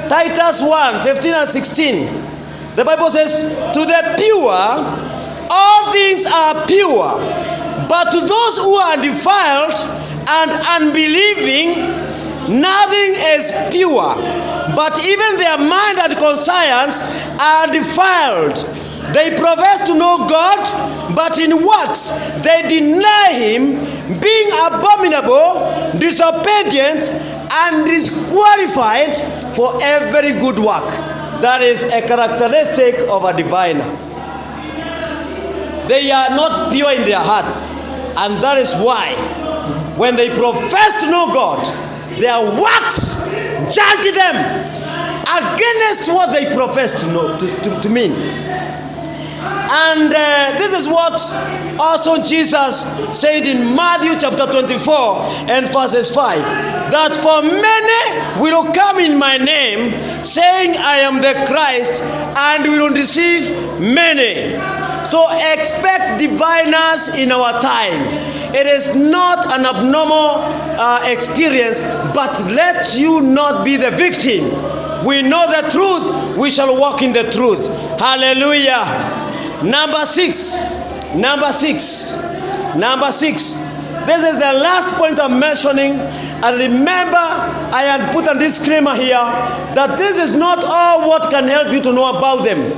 Titus 1, 15 and 16. The Bible says, to the pure, all things are pure. But to those who are defiled and unbelieving, nothing is pure. But even their mind and conscience are defiled. They profess to know God, but in works they deny him, being abominable, disobedient, and disqualified for every good work. That is a characteristic of a diviner. They are not pure in their hearts, and that is why when they profess to know God, their works judge them against what they profess to know, to mean. And this is what also Jesus said in Matthew chapter 24 and verses 5. That for many will come in my name, saying I am the Christ, and will deceive many. So expect diviners in our time. It is not an abnormal experience, but let you not be the victim. We know the truth, we shall walk in the truth. Hallelujah. Number six. This is the last point I'm mentioning. And remember, I had put a disclaimer here that this is not all what can help you to know about them.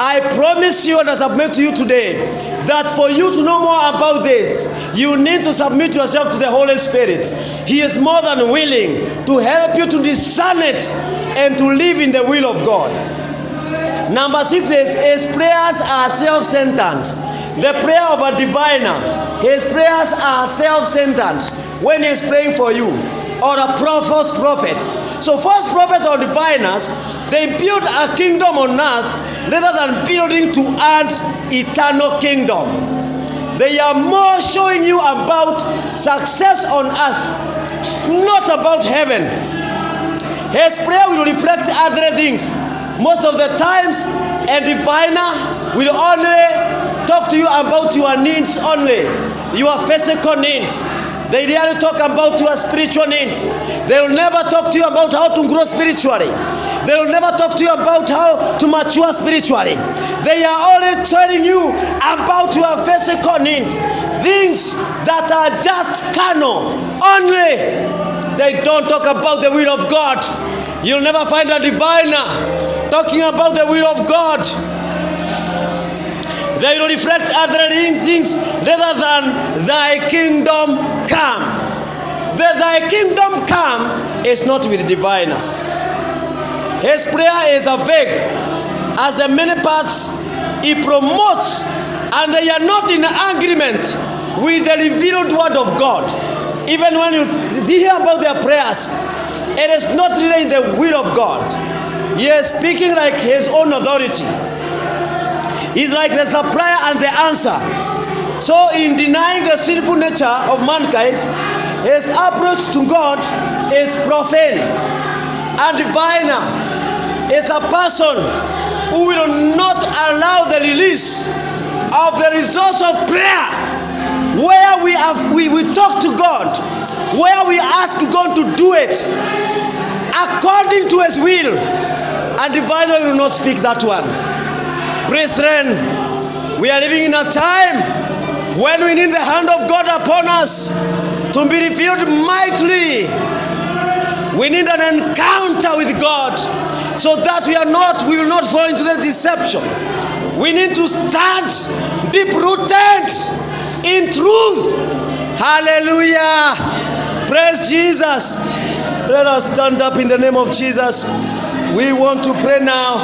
I promise you and I submit to you today that for you to know more about this, you need to submit yourself to the Holy Spirit. He is more than willing to help you to discern it and to live in the will of God. Number 6 is his prayers are self-centered. The prayer of a diviner, his prayers are self-centered when he is praying for you, or a false prophet. So false prophets or diviners, they build a kingdom on earth rather than building to earn eternal kingdom. They are more showing you about success on earth, not about heaven. His prayer will reflect other things. Most of the times, a diviner will only talk to you about your needs only, your physical needs. They rarely talk about your spiritual needs. They will never talk to you about how to grow spiritually. They will never talk to you about how to mature spiritually. They are only telling you about your physical needs, things that are just carnal only. They don't talk about the will of God. You'll never find a diviner talking about the will of God. They will reflect other things rather than thy kingdom come. The thy kingdom come is not with diviners. His prayer is a vague, as the many parts he promotes, and they are not in agreement with the revealed word of God. Even when you hear about their prayers, it is not really in the will of God. He is speaking like his own authority. is like the supplier and the answer. So in denying the sinful nature of mankind, his approach to God is profane and diviner. Is a person who will not allow the release of the results of prayer, where we talk to God, where we ask God to do it according to his will, and diviner will not speak that one. Brethren, we are living in a time when we need the hand of God upon us to be revealed mightily. We need an encounter with God so that we will not fall into the deception. We need to stand deep-rooted in truth. Hallelujah. Praise Jesus. Let us stand up in the name of Jesus. We want to pray now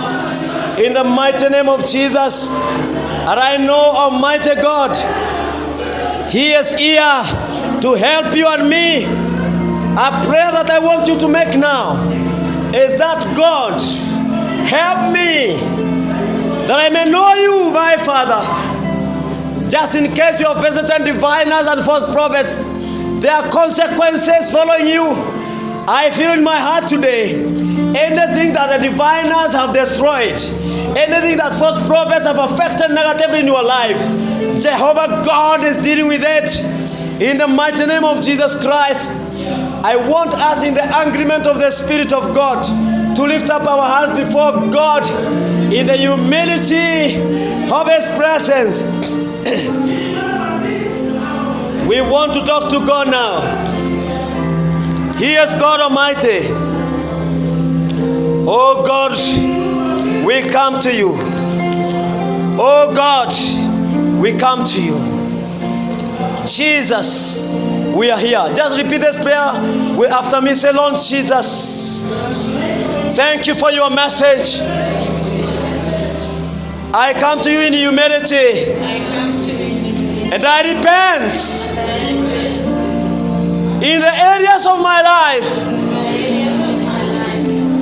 in the mighty name of Jesus. And I know, Almighty God, He is here to help you and me. A prayer that I want you to make now is that, God, help me that I may know you, my Father. Just in case you have visited diviners and false prophets, there are consequences following you. I feel in my heart today, anything that the diviners have destroyed, anything that false prophets have affected negatively in your life, Jehovah God is dealing with it. In the mighty name of Jesus Christ, I want us in the agreement of the Spirit of God to lift up our hands before God in the humility of His presence. We want to talk to God now. He is God Almighty. Oh God, we come to you. Oh God, we come to you. Jesus, we are here. Just repeat this prayer after me. Say, Lord Jesus, thank you for your message. I come to you in humility. And I repent in the areas of my life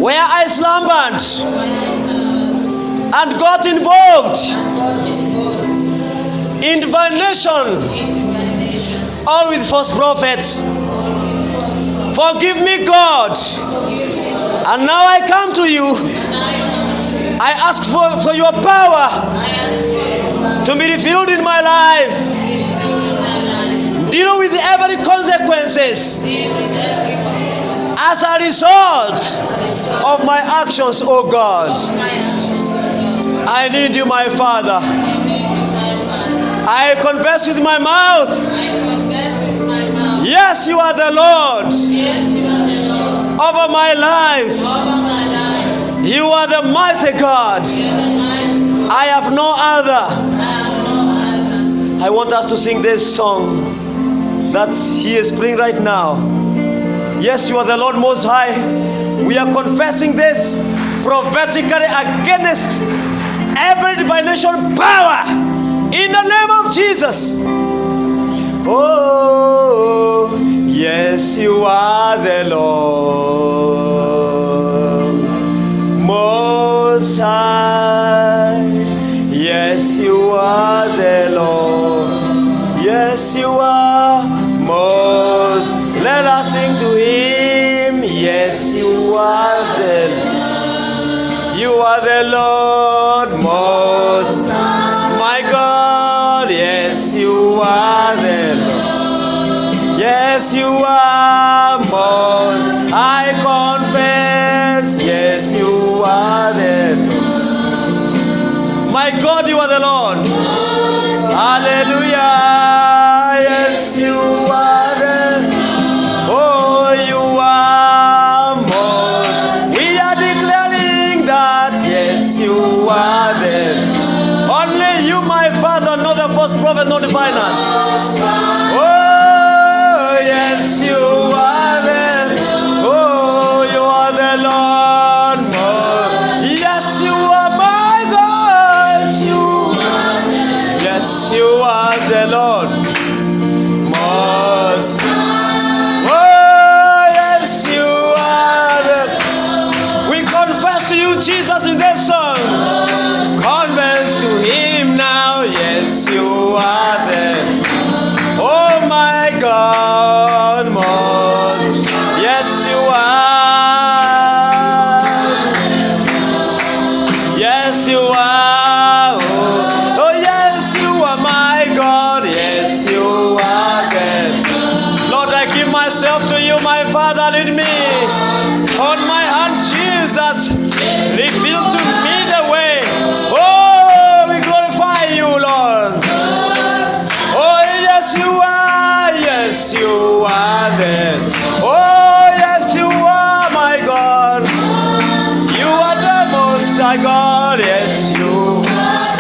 where I slumbered and got involved in divination, all with false prophets. Forgive me, God. And now I come to you. I ask for your power to be revealed in my life. Deal with every consequences as a result of my actions, oh God. I need you, my Father. I confess with my mouth. Yes, you are the Lord over my life. You are the mighty God. I have no other. I want us to sing this song that He is playing right now. Yes, you are the Lord Most High. We are confessing this prophetically against every divination power in the name of Jesus. Oh, yes, you are the Lord Most High. Yes, you are the Lord. Yes, you are most. Let us sing to Him. Yes, you are the Lord most. My God, yes, you are the Lord. Yes, you are most. I confess. Yes, you are the Lord. My God, you are the Lord. Hallelujah. Yes, you are the. Oh, you are more. We are declaring that. Yes, you are the. Only you, my Father, know the false prophet, not diviners. Oh, yes, you are the. Oh, you are the Lord more. Yes, you are my God. Yes, you are the Lord. give myself to you, my Father, lead me. On my hand, Jesus, reveal to me the way. Oh, we glorify you, Lord. Oh, yes, you are. Yes, you are there. Oh, yes, you are, my God. You are the Most High God. Yes, you are.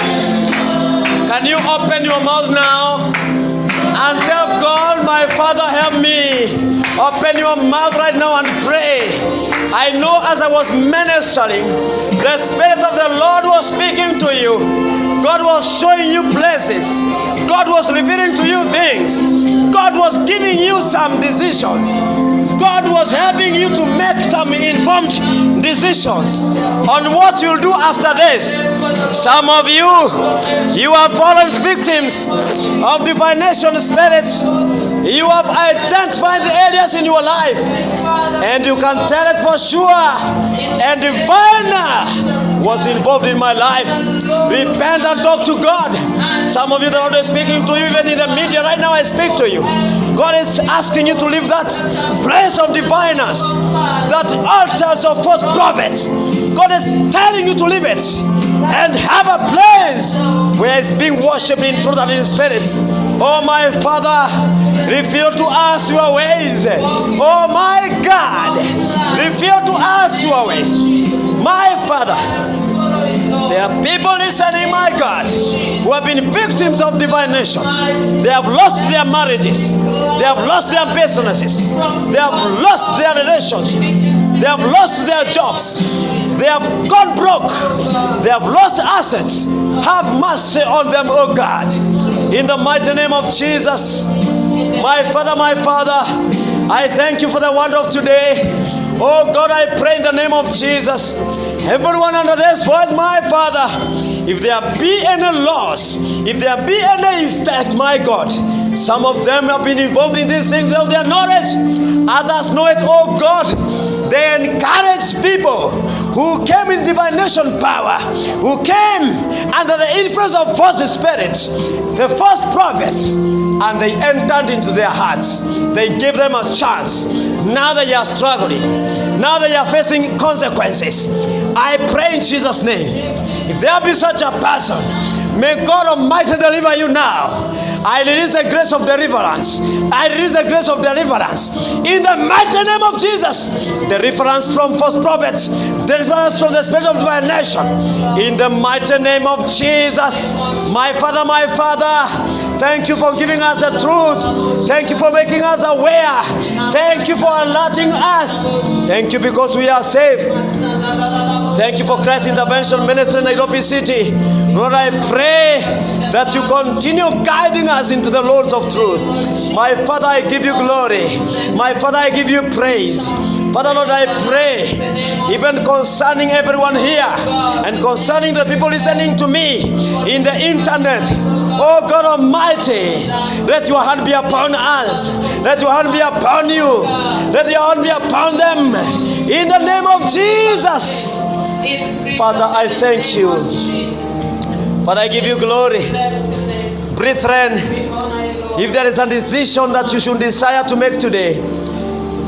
Can you open your mouth now and tell God, my Father, help me? Open your mouth right now and pray. I know as I was ministering, the Spirit of the Lord was speaking to you. God was showing you places. God was revealing to you things. God was giving you some decisions. God was helping you to make some informed decisions on what you'll do after this. Some of you have fallen victims of divination spirits. You have identified areas in your life, and you can tell it for sure. And diviner was involved in my life. Repent and talk to God. Some of you, the Lord is speaking to you, even in the media right now. I speak to you. God is asking you to leave that place of diviners, that altars of false prophets. God is telling you to leave it and have a place where it's being worshipped in truth and in spirit. Oh, my Father, reveal to us your ways. Oh, my God, reveal to us your ways. My Father, there are people listening, my God, who have been victims of divination. They have lost their marriages. They have lost their businesses. They have lost their relationships. They have lost their jobs. They have gone broke. They have lost assets. Have mercy on them, oh God. In the mighty name of Jesus. My Father, I thank you for the word of today. Oh God, I pray in the name of Jesus. Everyone under this voice, my Father, if there be any loss, if there be any effect, my God, some of them have been involved in these things of their knowledge. Others know it, oh God. They encourage people who came with divination power, who came under the influence of false spirits, the false prophets, and they entered into their hearts. They gave them a chance. Now they are struggling. Now they are facing consequences. I pray in Jesus' name, if there be such a person, may God Almighty deliver you now. I release the grace of deliverance. I release the grace of deliverance in the mighty name of Jesus. Deliverance from false prophets, deliverance from the spirit of divination, in the mighty name of Jesus. My Father, thank you for giving us the truth. Thank you for making us aware. Thank you for alerting us. Thank you because we are safe. Thank you for Christ Intervention Ministry in Nairobi City. Lord, I pray that you continue guiding us into the roads of truth. My Father, I give you glory. My Father, I give you praise. Father, Lord, I pray even concerning everyone here and concerning the people listening to me in the internet. Oh God Almighty, let your hand be upon us. Let your hand be upon you. Let your hand be upon them. In the name of Jesus. Father, I thank you. Father, I give you glory. Brethren, if there is a decision that you should desire to make today,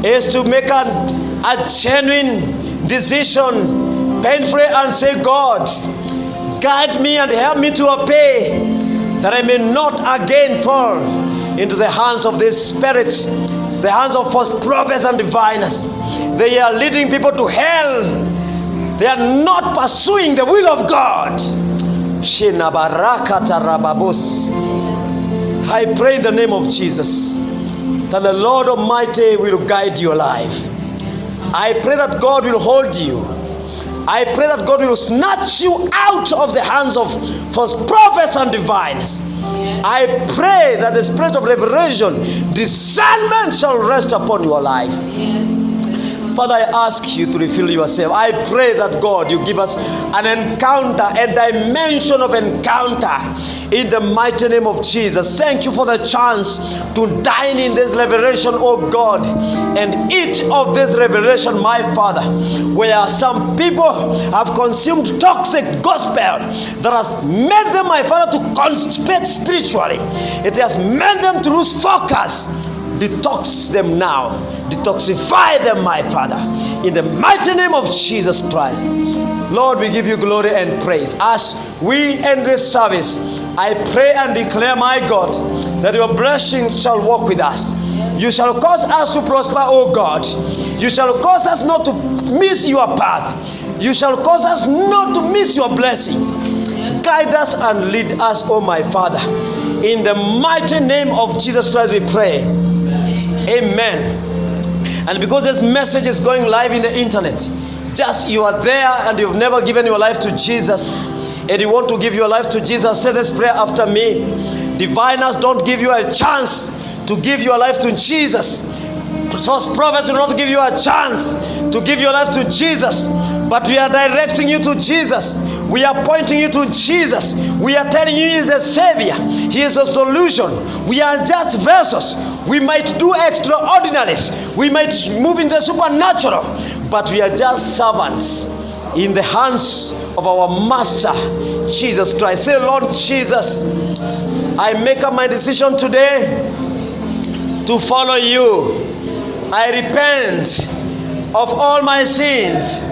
is to make a genuine decision, painfully, and say, God, guide me and help me to obey, that I may not again fall into the hands of these spirits, the hands of false prophets and diviners. They are leading people to hell. They are not pursuing the will of God. I pray in the name of Jesus that the Lord Almighty will guide your life. I pray that God will hold you. I pray that God will snatch you out of the hands of false prophets and diviners. I pray that the spirit of revelation, discernment shall rest upon your life. Father, I ask you to reveal yourself. I pray that God, you give us an encounter, a dimension of encounter in the mighty name of Jesus. Thank you for the chance to dine in this revelation, oh God, and eat of this revelation, my Father, where some people have consumed toxic gospel that has made them, my Father, to constipate spiritually. It has made them to lose focus. detox them now. Detoxify them, my Father, in the mighty name of Jesus Christ. Lord, we give you glory and praise. As we end this service, I pray and declare, my God, that your blessings shall walk with us. You shall cause us to prosper, O God. You shall cause us not to miss your path. You shall cause us not to miss your blessings. Guide us and lead us, O my Father. In the mighty name of Jesus Christ we pray. Amen. And because this message is going live in the internet, just you are there and you've never given your life to Jesus, and you want to give your life to Jesus, say this prayer after me. Diviners don't give you a chance to give your life to Jesus. False prophets will not give you a chance to give your life to Jesus, but we are directing you to Jesus. We are pointing you to Jesus. We are telling you He is a Savior. He is a solution. We are just vessels. We might do extraordinaries. We might move into the supernatural, but we are just servants in the hands of our Master, Jesus Christ. Say, Lord Jesus, I make up my decision today to follow you. I repent of all my sins,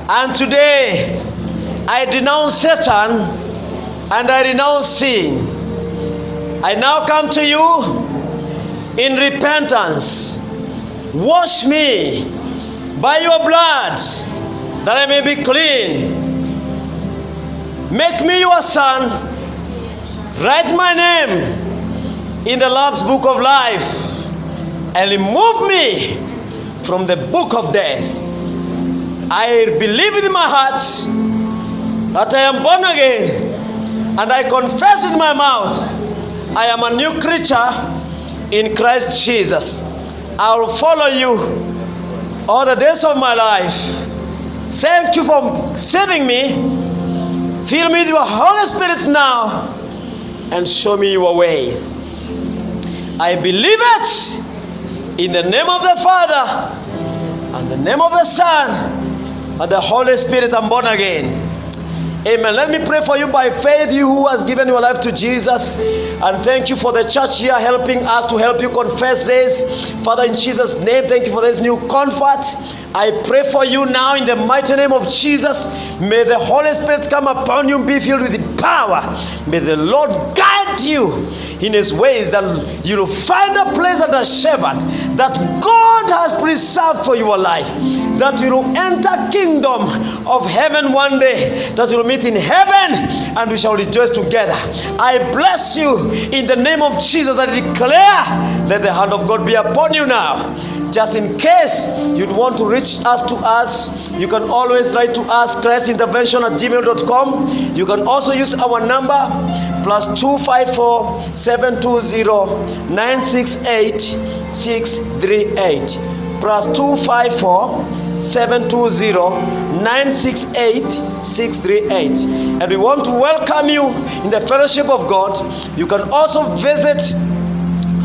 and today I denounce Satan and I renounce sin. I now come to you in repentance. Wash me by your blood that I may be clean. Make me your son. Write my name in the Lamb's book of life and remove me from the book of death. I believe in my heart that I am born again, and I confess in my mouth I am a new creature in Christ Jesus. I will follow you all the days of my life. Thank you for saving me. Fill me with your Holy Spirit now and show me your ways. I believe it in the name of the Father and the name of the Son and the Holy Spirit. I'm born again. Amen. Let me pray for you by faith, you who has given your life to Jesus. And thank you for the church here helping us to help you confess this. Father, in Jesus' name, thank you for this new comfort. I pray for you now in the mighty name of Jesus. May the Holy Spirit come upon you and be filled with the power. May the Lord guide you in His ways, that you will find a place at a shepherd that God has preserved for your life, that you will enter kingdom of heaven one day, that you will meet in heaven and we shall rejoice together. I bless you in the name of Jesus. I declare, let the hand of God be upon you now. Just in case you'd want to reach us to us, you can always write to us, christintervention@gmail.com. You can also use our number +254 720 968 638 +254 720 968 638. And we want to welcome you in the fellowship of God. You can also visit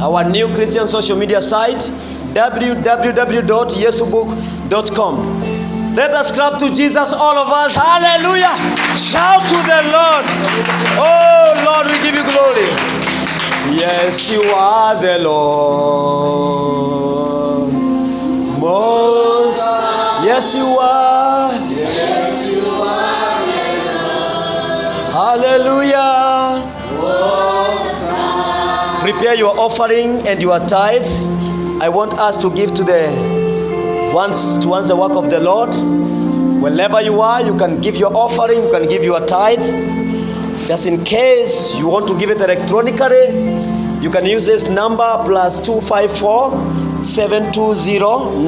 our new Christian social media site, www.yesubook.com. Let us clap to Jesus, all of us. Hallelujah. Shout to the Lord. Oh Lord, we give you glory. Yes, you are the Lord. Most. Yes, you are. Yes, you are the Lord. Hallelujah. Most high. Prepare your offering and your tithe. I want us to give to the ones the work of the Lord. Wherever you are, you can give your offering, you can give your tithe. Just in case you want to give it electronically, you can use this number +254 720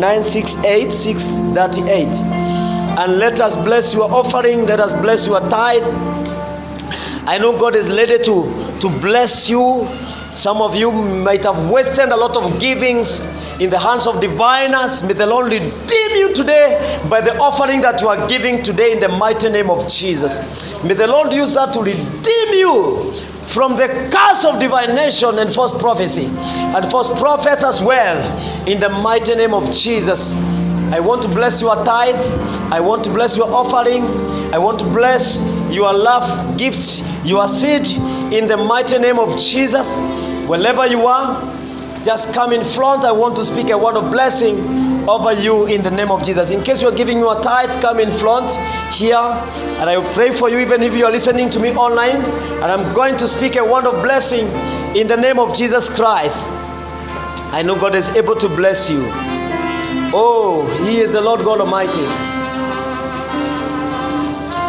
968 638. And let us bless your offering, let us bless your tithe. I know God is ready to bless you. Some of you might have wasted a lot of givings in the hands of diviners. May the Lord redeem you today by the offering that you are giving today in the mighty name of Jesus. May the Lord use that to redeem you from the curse of divination and false prophecy and false prophets as well, in the mighty name of Jesus. I want to bless your tithe. I want to bless your offering. I want to bless your love gifts, your seed, in the mighty name of Jesus. Wherever you are, just come in front. I want to speak a word of blessing over you in the name of Jesus. In case you are giving your tithe, come in front here, and I will pray for you even if you are listening to me online. And I'm going to speak a word of blessing in the name of Jesus Christ. I know God is able to bless you. Oh, He is the Lord God Almighty.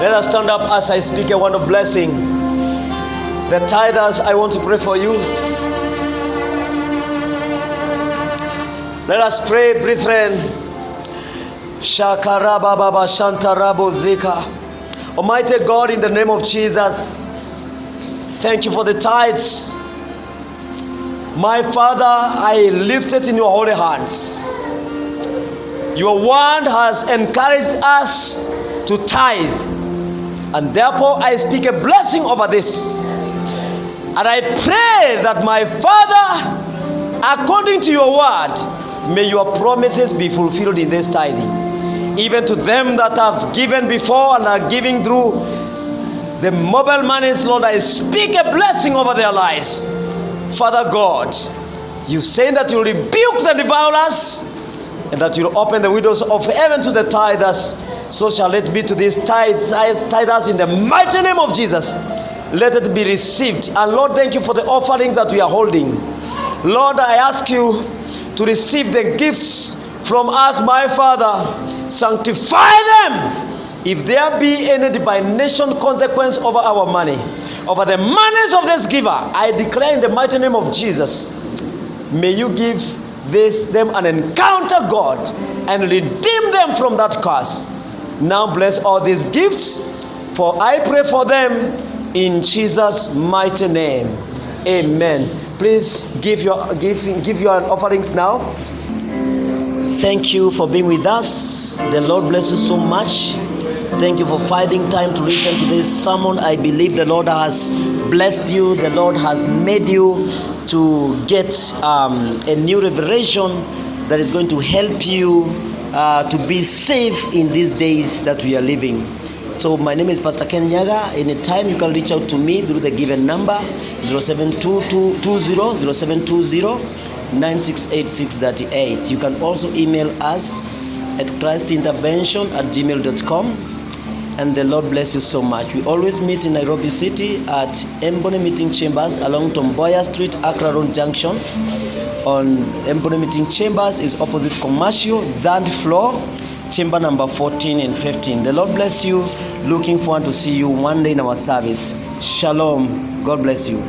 Let us stand up as I speak a word of blessing. The tithers, I want to pray for you. Let us pray, brethren. Shakaraba baba shantarabo zika. Almighty God, in the name of Jesus, thank you for the tithes. My Father, I lift it in your holy hands. Your word has encouraged us to tithe, and therefore I speak a blessing over this. And I pray that, my Father, according to your word, may your promises be fulfilled in this tithing. Even to them that have given before and are giving through the mobile monies, Lord, I speak a blessing over their lives. Father God, you say that you rebuke the devourers and that you'll open the windows of heaven to the tithers. So shall it be to these tithers in the mighty name of Jesus. Let it be received. And Lord, thank you for the offerings that we are holding. Lord, I ask you to receive the gifts from us, my Father. Sanctify them. If there be any divination consequence over our money, over the monies of this giver, I declare in the mighty name of Jesus, may you give them an encounter, God, and redeem them from that curse. Now bless all these gifts, for I pray for them in Jesus' mighty name. Amen. Please give your offerings now. Thank you for being with us. The Lord bless you so much. Thank you for finding time to listen to this sermon. I believe the Lord has blessed you. The Lord has made you to get a new revelation that is going to help you to be safe in these days that we are living. So my name is Pastor Ken Nyaga. Anytime you can reach out to me through the given number 0720968638. You can also email us at christintervention@gmail.com. And the Lord bless you so much. We always meet in Nairobi City at Mbone Meeting Chambers along Tomboya Street, Accra Road Junction. On Mbone Meeting Chambers is opposite Commercial, third floor, chamber number 14 and 15. The Lord bless you. Looking forward to see you one day in our service. Shalom. God bless you.